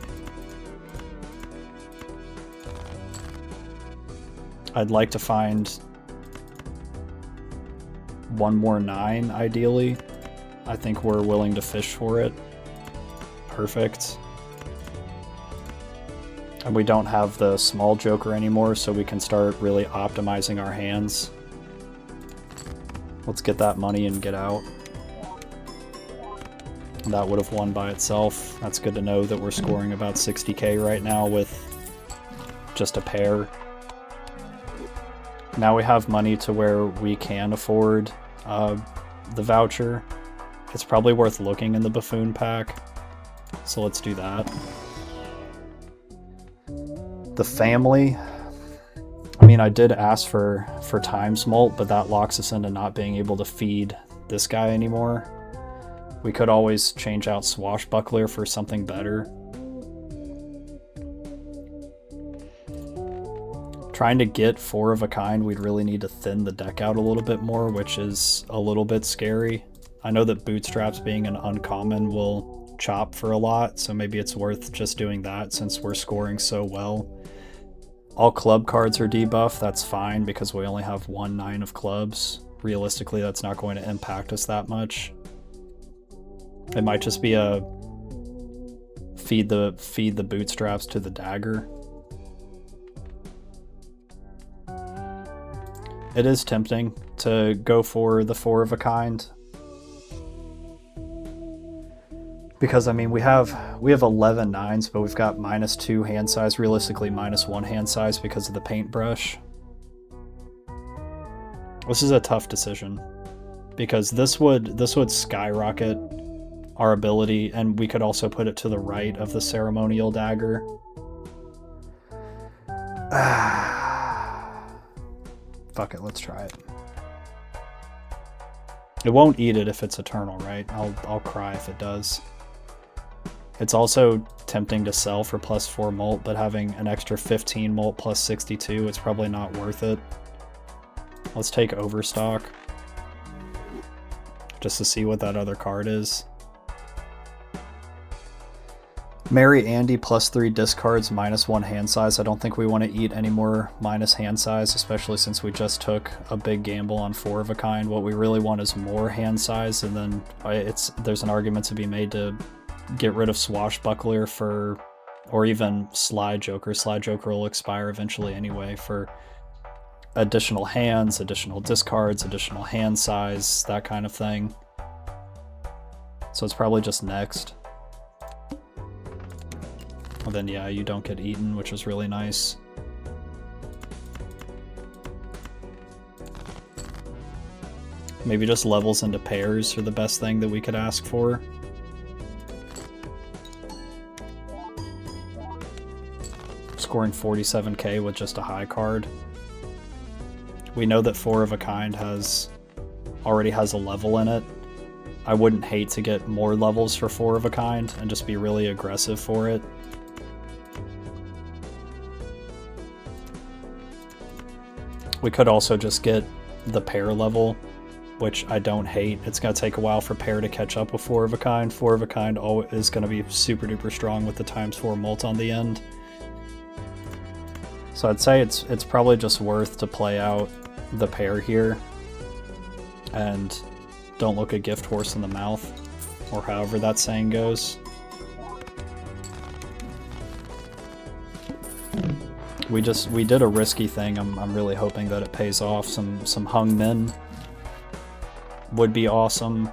I'd like to find one more 9, ideally. I think we're willing to fish for it. Perfect. And we don't have the small Joker anymore, so we can start really optimizing our hands. Let's get that money and get out. That would have won by itself. That's good to know that we're scoring about 60k right now with just a pair. Now we have money to where we can afford the voucher. It's probably worth looking in the Buffoon pack, so let's do that. The family, I mean, I did ask for times mult, but that locks us into not being able to feed this guy anymore. We could always change out Swashbuckler for something better. Trying to get 4 of a kind, we'd really need to thin the deck out a little bit more, which is a little bit scary. I know that Bootstraps being an uncommon will chop for a lot, so maybe it's worth just doing that since we're scoring so well. All club cards are debuffed, that's fine because we only have 1 9 of clubs. Realistically, that's not going to impact us that much. It might just be a feed the Bootstraps to the dagger. It is tempting to go for the 4 of a kind. Because, I mean, we have 11 9s, but we've got -2 hand size, realistically -1 hand size because of the paintbrush. This is a tough decision. Because this would skyrocket our ability, and we could also put it to the right of the Ceremonial Dagger. Fuck it, let's try it. It won't eat it if it's Eternal, right? I'll cry if it does. It's also tempting to sell for +4 mult, but having an extra 15 mult plus 62, it's probably not worth it. Let's take Overstock. Just to see what that other card is. Mary Andy +3 discards, -1 hand size. I don't think we want to eat any more minus hand size, especially since we just took a big gamble on 4 of a kind. What we really want is more hand size, and then there's an argument to be made to get rid of Swashbuckler for, or even Slide Joker. Slide Joker will expire eventually anyway, for additional hands, additional discards, additional hand size, that kind of thing. So it's probably just next. Well, then yeah, you don't get eaten, which is really nice. Maybe just levels into pairs are the best thing that we could ask for. Scoring 47k with just a high card. We know that 4 of a kind already has a level in it. I wouldn't hate to get more levels for 4 of a kind and just be really aggressive for it. We could also just get the pair level, which I don't hate. It's going to take a while for pair to catch up with 4 of a kind. 4 of a kind is going to be super duper strong with the ×4 mult on the end. So I'd say it's probably just worth to play out the pair here and don't look a gift horse in the mouth, or however that saying goes. We did a risky thing. I'm really hoping that it pays off. Some hung men would be awesome.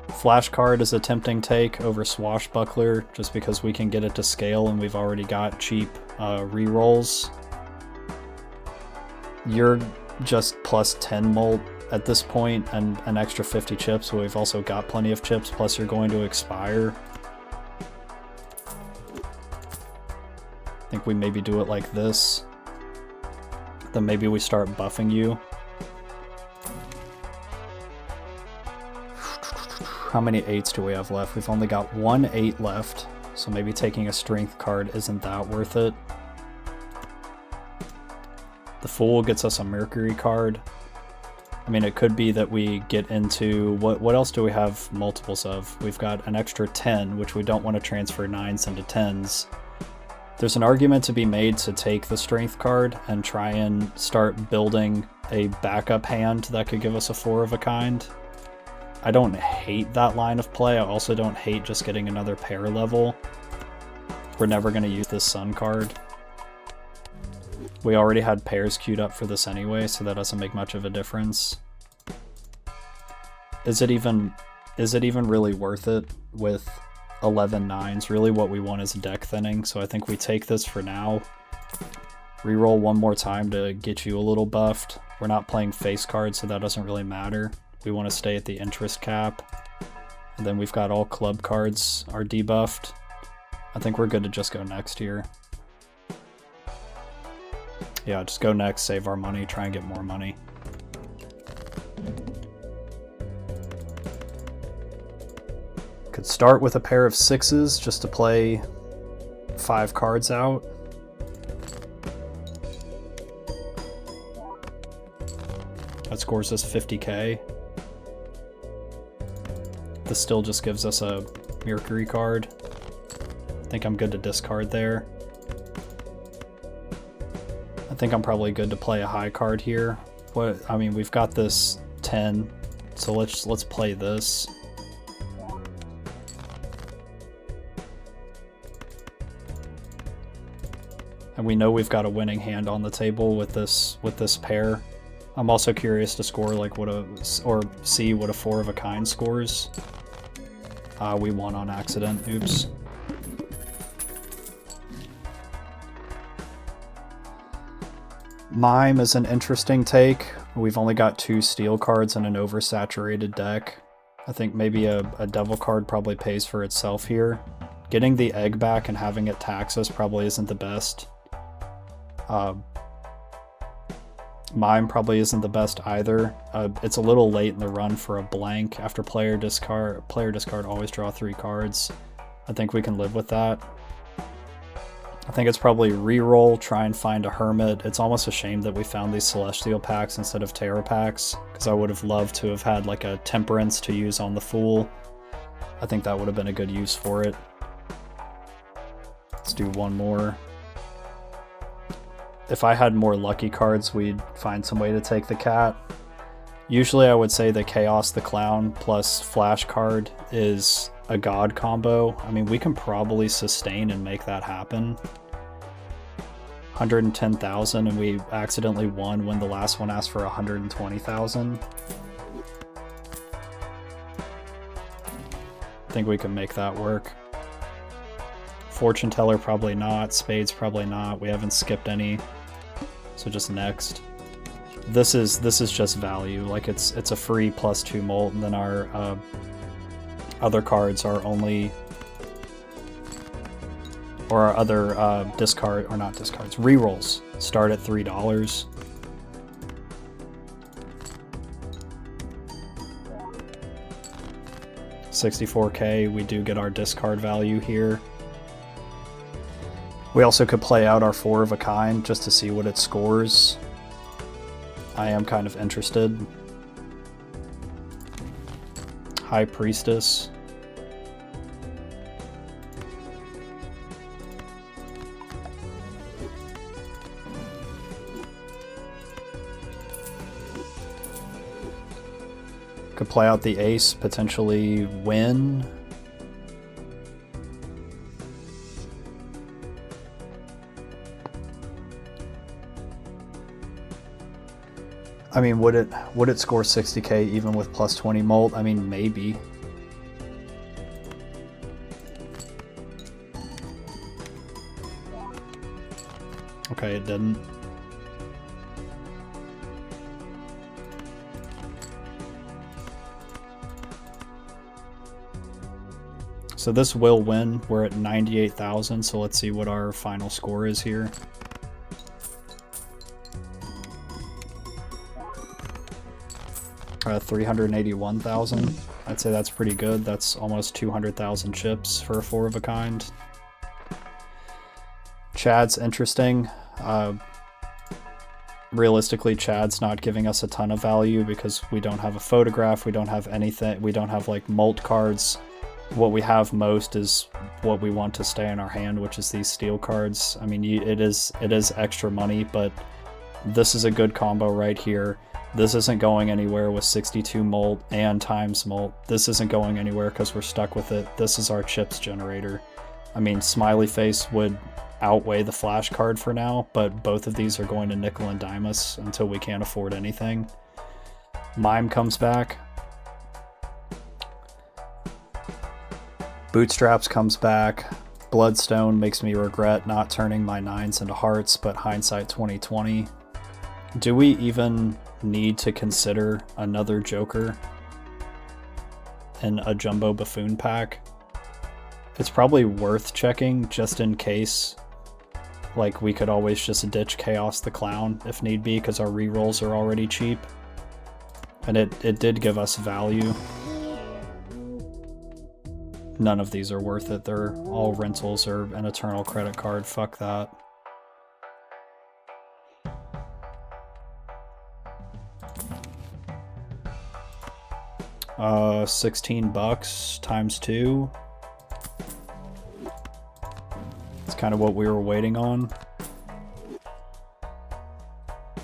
Flashcard is a tempting take over Swashbuckler just because we can get it to scale and we've already got cheap rerolls. You're just plus 10 mult at this point and an extra 50 chips, so we've also got plenty of chips, plus you're going to expire. I think we maybe do it like this. Then maybe we start buffing you. How many 8s do we have left? We've only got 1 8 left, so maybe taking a strength card isn't that worth it. The Fool gets us a Mercury card. I mean, it could be that we get into... What else do we have multiples of? We've got an extra 10, which we don't want to transfer 9s into 10s. There's an argument to be made to take the strength card and try and start building a backup hand that could give us a 4 of a kind. I don't hate that line of play. I also don't hate just getting another pair level. We're never going to use this Sun card. We already had pairs queued up for this anyway, so that doesn't make much of a difference. Is it even really worth it with 11 9s? Really what we want is deck thinning, so I think we take this for now. Reroll one more time to get you a little buffed. We're not playing face cards, so that doesn't really matter. We want to stay at the interest cap. And then we've got all club cards are debuffed. I think we're good to just go next here. Yeah, just go next, save our money, try and get more money. Could start with a pair of 6s just to play 5 cards out. That scores us 50k. This still just gives us a Mercury card. I think I'm good to discard there. I think I'm probably good to play a high card here. I mean, we've got this 10, so let's play this. And we know we've got a winning hand on the table with this pair. I'm also curious to score like see what a 4 of a kind scores. We won on accident. Oops. Mime is an interesting take. We've only got 2 steel cards in an oversaturated deck. I think maybe a devil card probably pays for itself here. Getting the egg back and having it tax us probably isn't the best. Mime probably isn't the best either. It's a little late in the run for a blank. After player discard, always draw 3 cards. I think we can live with that. I think it's probably reroll, try and find a Hermit. It's almost a shame that we found these Celestial packs instead of Terror packs, because I would have loved to have had like a Temperance to use on the Fool. I think that would have been a good use for it. Let's do one more. If I had more lucky cards, we'd find some way to take the cat. Usually I would say the Chaos the Clown plus Flash card is a god combo. I mean, we can probably sustain and make that happen. 110,000 and we accidentally won when the last one asked for 120,000. I think we can make that work. Fortune Teller probably not, Spades probably not. We haven't skipped any, so just next. This is just value. Like it's a free +2 mult, and then our other cards are only, or our other rerolls start at $3. 64k, we do get our discard value here. We also could play out our 4 of a kind just to see what it scores. I am kind of interested. High Priestess. Could play out the ace, potentially win. I mean, would it score 60k even with plus 20 molt? I mean, maybe. Okay, it didn't. So this will win. We're at 98,000, so let's see what our final score is here. We're at 381,000. I'd say that's pretty good. That's almost 200,000 chips for a 4 of a kind. Chad's interesting. Realistically, Chad's not giving us a ton of value because we don't have a photograph, we don't have anything, we don't have like molt cards. What we have most is what we want to stay in our hand, which is these steel cards. I mean, it is extra money, but this is a good combo right here. This isn't going anywhere with 62 molt and times molt. This isn't going anywhere because we're stuck with it. This is our chips generator. I mean, Smiley Face would outweigh the flash card for now, but both of these are going to nickel and dime us until we can't afford anything. Mime comes back. Bootstraps comes back. Bloodstone makes me regret not turning my 9s into hearts, but hindsight 2020. Do we even need to consider another Joker in a Jumbo Buffoon pack? It's probably worth checking just in case. Like, we could always just ditch Chaos the Clown if need be, because our rerolls are already cheap. And it did give us value. None of these are worth it. They're all rentals or an eternal credit card. Fuck that. $16 times 2. It's kind of what we were waiting on.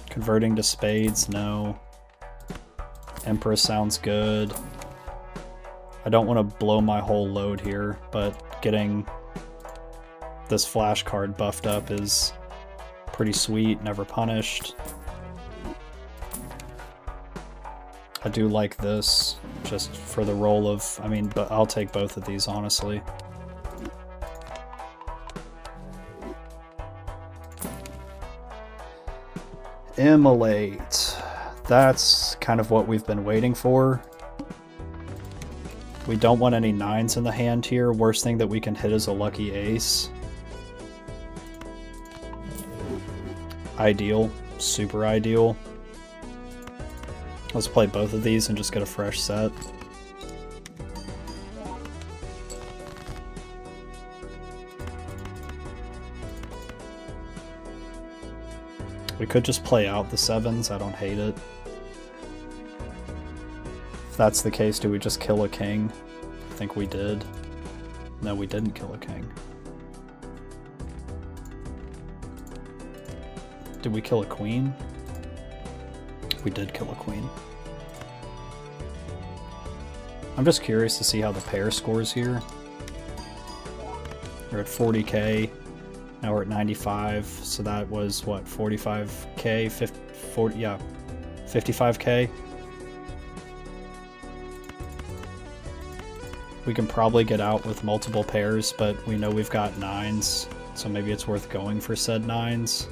Converting to spades, no. Empress sounds good. I don't want to blow my whole load here, but getting this flash card buffed up is pretty sweet, never punished. I do like this, just for the role of, I mean, but I'll take both of these, honestly. Immolate. That's kind of what we've been waiting for. We don't want any 9s in the hand here. Worst thing that we can hit is a lucky ace. Ideal. Super ideal. Let's play both of these and just get a fresh set. We could just play out the 7s. I don't hate it. If that's the case, do we just kill a king? I think we did. No, we didn't kill a king. Did we kill a queen? We did kill a queen. I'm just curious to see how the pair scores here. We're at 40k. Now we're at 95, so that was what, 45k, 40, yeah, 55k. We can probably get out with multiple pairs, but we know we've got 9s, so maybe it's worth going for said 9s.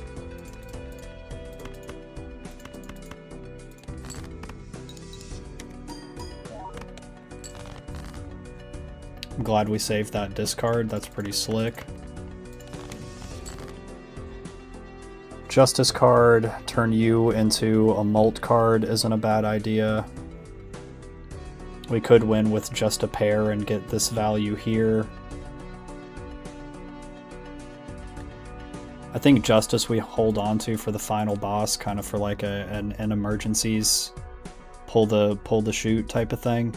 I'm glad we saved that discard, that's pretty slick. Justice card, turn you into a molt card isn't a bad idea. We could win with just a pair and get this value here. I think Justice we hold on to for the final boss, kind of for like an emergencies, pull the chute type of thing.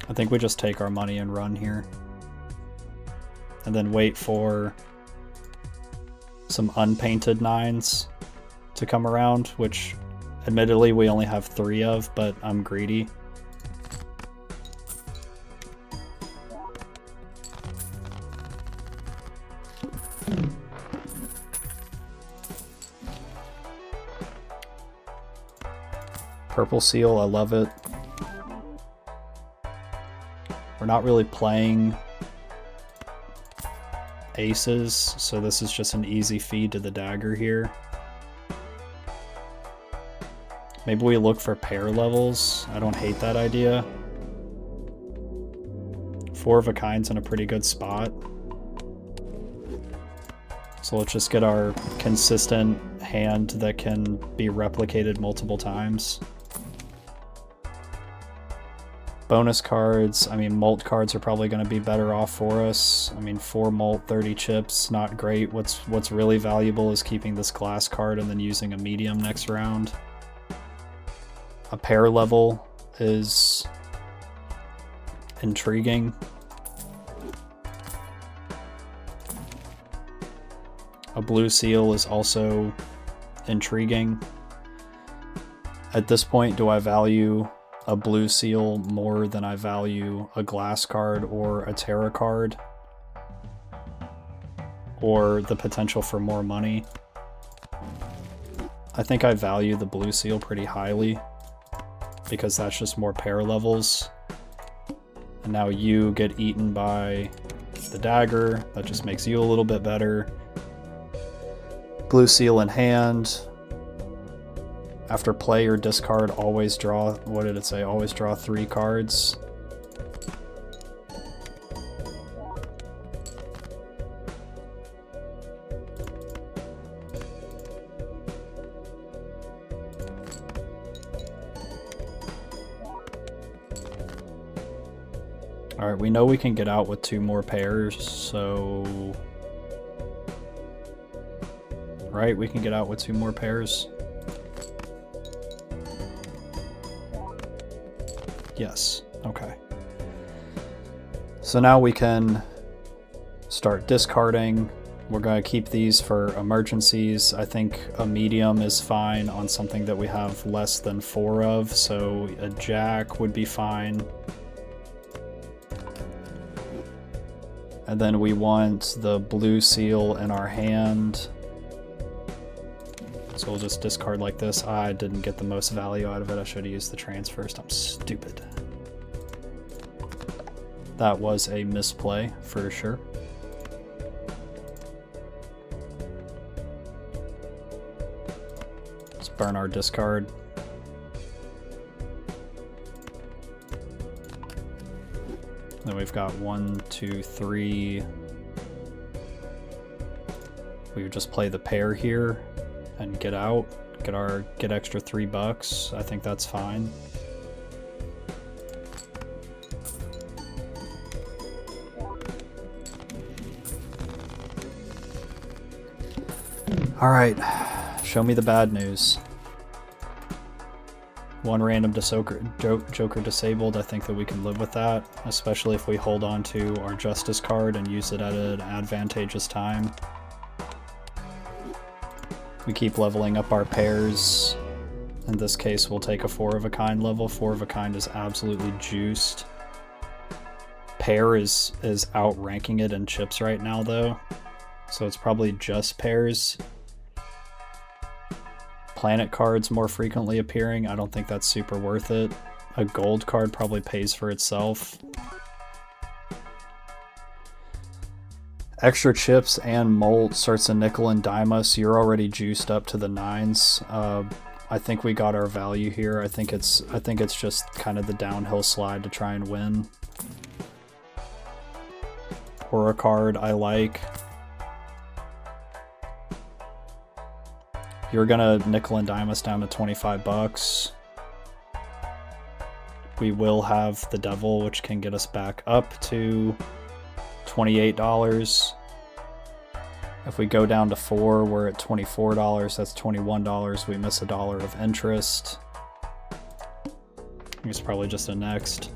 I think we just take our money and run here. And then wait for some unpainted 9s to come around, which admittedly we only have 3 of, but I'm greedy. Purple seal, I love it. We're not really playing aces, so this is just an easy feed to the dagger here. Maybe we look for pair levels. I don't hate that idea. 4 of a kind's in a pretty good spot. So let's just get our consistent hand that can be replicated multiple times. Bonus cards, I mean, mult cards are probably going to be better off for us. I mean, 4 mult, 30 chips, not great. What's really valuable is keeping this glass card and then using a medium next round. A pair level is intriguing. A blue seal is also intriguing. At this point, do I value a blue seal more than I value a glass card or a Terra card? Or the potential for more money? I think I value the blue seal pretty highly, because that's just more pair levels. And now you get eaten by the dagger. That just makes you a little bit better. Blue seal in hand. After play or discard, always draw, what did it say? Always draw 3 cards. Alright, we know we can get out with 2 more pairs, so... Right, we can get out with 2 more pairs. Yes, okay. So now we can start discarding. We're going to keep these for emergencies. I think a medium is fine on something that we have less than 4 of, so a jack would be fine. And then we want the blue seal in our hand. So we'll just discard like this. I didn't get the most value out of it. I should have used the trans first. I'm stupid. That was a misplay for sure. Let's burn our discard. Then we've got 1, 2, 3. We would just play the pair here and get out, get extra $3. I think that's fine. All right, show me the bad news. 1 random Joker disabled. I think that we can live with that, especially if we hold on to our Justice card and use it at an advantageous time. We keep leveling up our pairs. In this case, we'll take a 4 of a kind level. 4 of a kind is absolutely juiced. Pair is outranking it in chips right now, though. So it's probably just pairs. Planet cards more frequently appearing. I don't think that's super worth it. A gold card probably pays for itself. Extra chips and mult starts to nickel and dime us. You're already juiced up to the 9s. I think we got our value here. I think it's just kind of the downhill slide to try and win. Or a card I like. You're gonna nickel and dime us down to $25. we will have the devil, which can get us back up to $28. If we go down to 4, we're at $24. That's $21. We miss $1 of interest. I think it's probably just a next.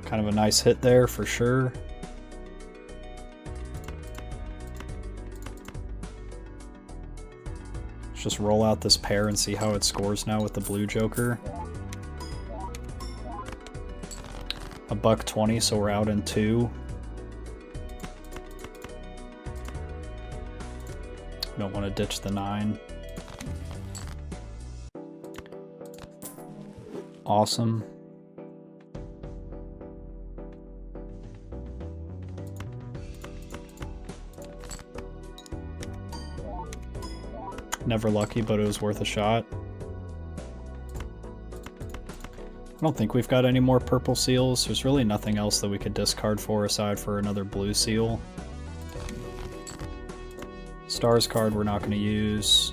Kind of a nice hit there for sure. Let's just roll out this pair and see how it scores now with the blue joker. $1.20, so we're out in 2. Don't want to ditch the 9. Awesome. Never lucky, but it was worth a shot. I don't think we've got any more purple seals. There's really nothing else that we could discard for aside for another blue seal. Stars card we're not going to use.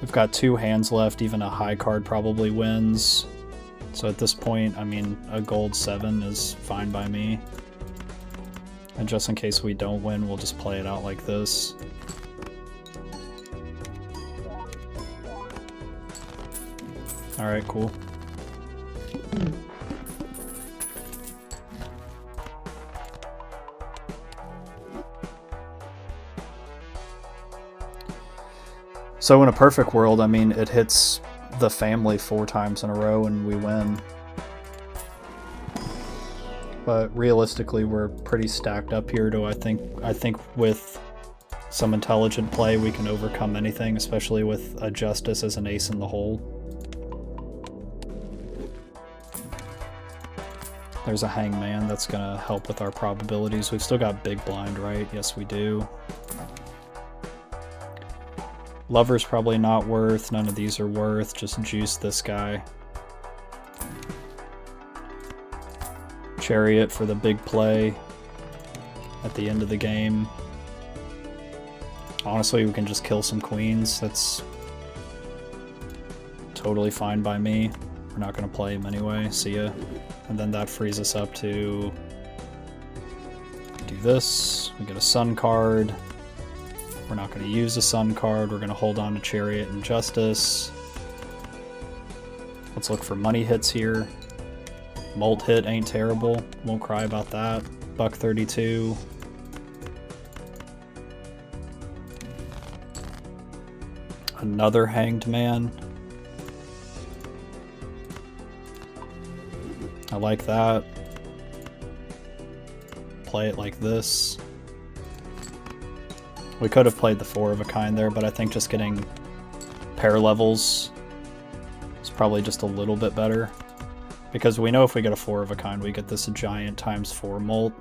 We've got 2 hands left. Even a high card probably wins. So at this point, I mean, a gold 7 is fine by me. And just in case we don't win, we'll just play it out like this. Alright, cool. So in a perfect world, I mean, it hits the family 4 times in a row and we win. But realistically, we're pretty stacked up here. I think with some intelligent play, we can overcome anything, especially with a justice as an ace in the hole. There's a hangman that's gonna help with our probabilities. We've still got big blind, right? Yes, we do. Lover's probably not worth. None of these are worth. Just juice this guy. Chariot for the big play at the end of the game. Honestly, we can just kill some queens. That's totally fine by me. We're not going to play him anyway. See ya. And then that frees us up to do this. We get a sun card. We're not going to use a sun card. We're going to hold on to Chariot and Justice. Let's look for money hits here. Molt hit ain't terrible. Won't cry about that. $1.32. Another hanged man. I like that. Play it like this. We could have played the 4 of a kind there, but I think just getting pair levels is probably just a little bit better. Because we know if we get a 4 of a kind, we get this giant ×4 molt.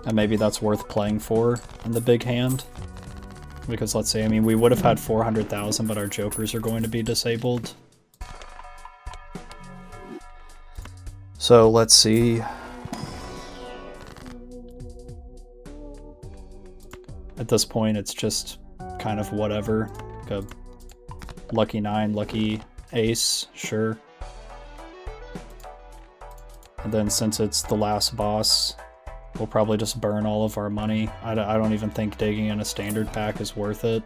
And maybe that's worth playing for in the big hand. Because let's say, I mean, we would have had 400,000, but our jokers are going to be disabled. So let's see. At this point, it's just kind of whatever. Like a lucky 9, lucky ace, sure. And then since it's the last boss, we'll probably just burn all of our money. I don't even think digging in a standard pack is worth it.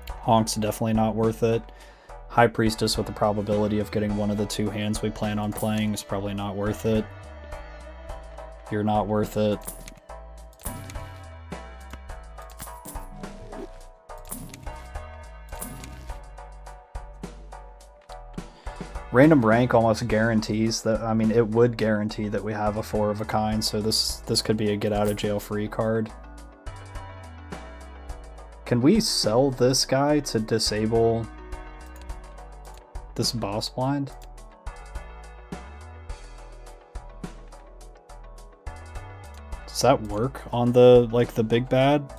Honk's definitely not worth it. High Priestess with the probability of getting one of the 2 hands we plan on playing is probably not worth it. You're not worth it. Random rank almost guarantees that, I mean, it would guarantee that we have a 4 of a kind, so this could be a get out of jail free card. Can we sell this guy to disable this boss blind? Does that work on the, like, the big bad?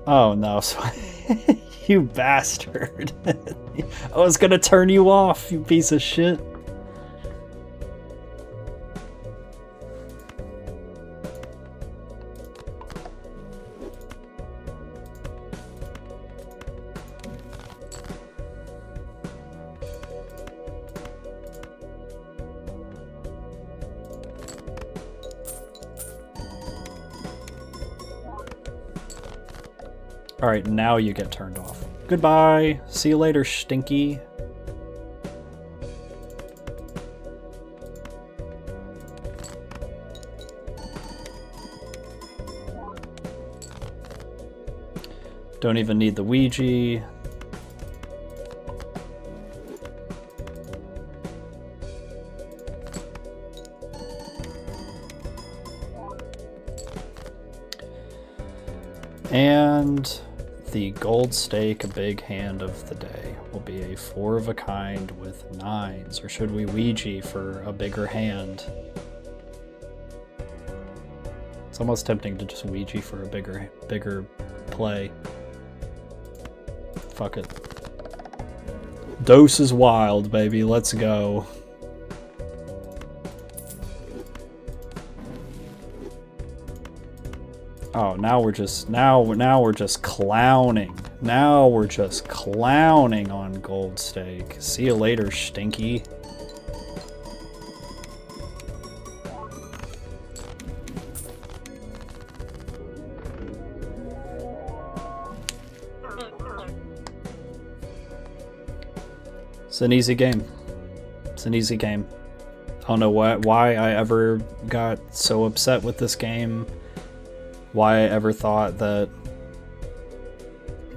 Oh no, so you bastard. I was gonna turn you off, you piece of shit. Alright, now you get turned off. Goodbye. See you later, Stinky. Don't even need the Ouija. And the gold stake, a big hand of the day, will be a 4 of a kind with 9s. Or should we Ouija for a bigger hand? It's almost tempting to just Ouija for a bigger play. Fuck it. Dose is wild, baby. Let's go. Oh, now we're just clowning. Now we're just clowning on gold stake. See you later, Stinky. It's an easy game. It's an easy game. I don't know why I ever got so upset with this game. Why I ever thought that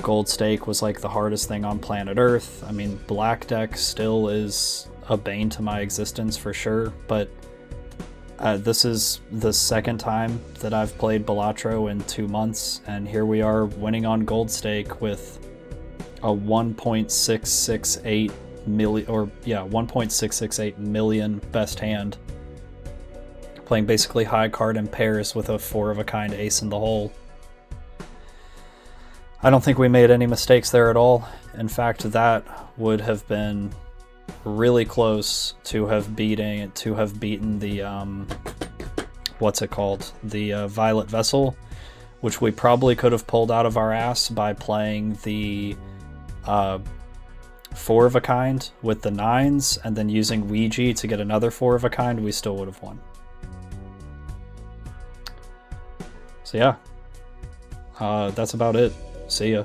gold stake was like the hardest thing on planet Earth. I mean, black deck still is a bane to my existence for sure, but this is the second time that I've played Balatro in 2 months, and here we are winning on gold stake with a 1.668 million, or yeah, 1.668 million best hand. Playing basically high card in pairs with a 4 of a kind ace in the hole. I don't think we made any mistakes there at all. In fact, that would have been really close to have beaten the what's it called? The Violet Vessel, which we probably could have pulled out of our ass by playing the 4 of a kind with the 9s and then using Ouija to get another 4 of a kind. We still would have won. So yeah, that's about it. See ya.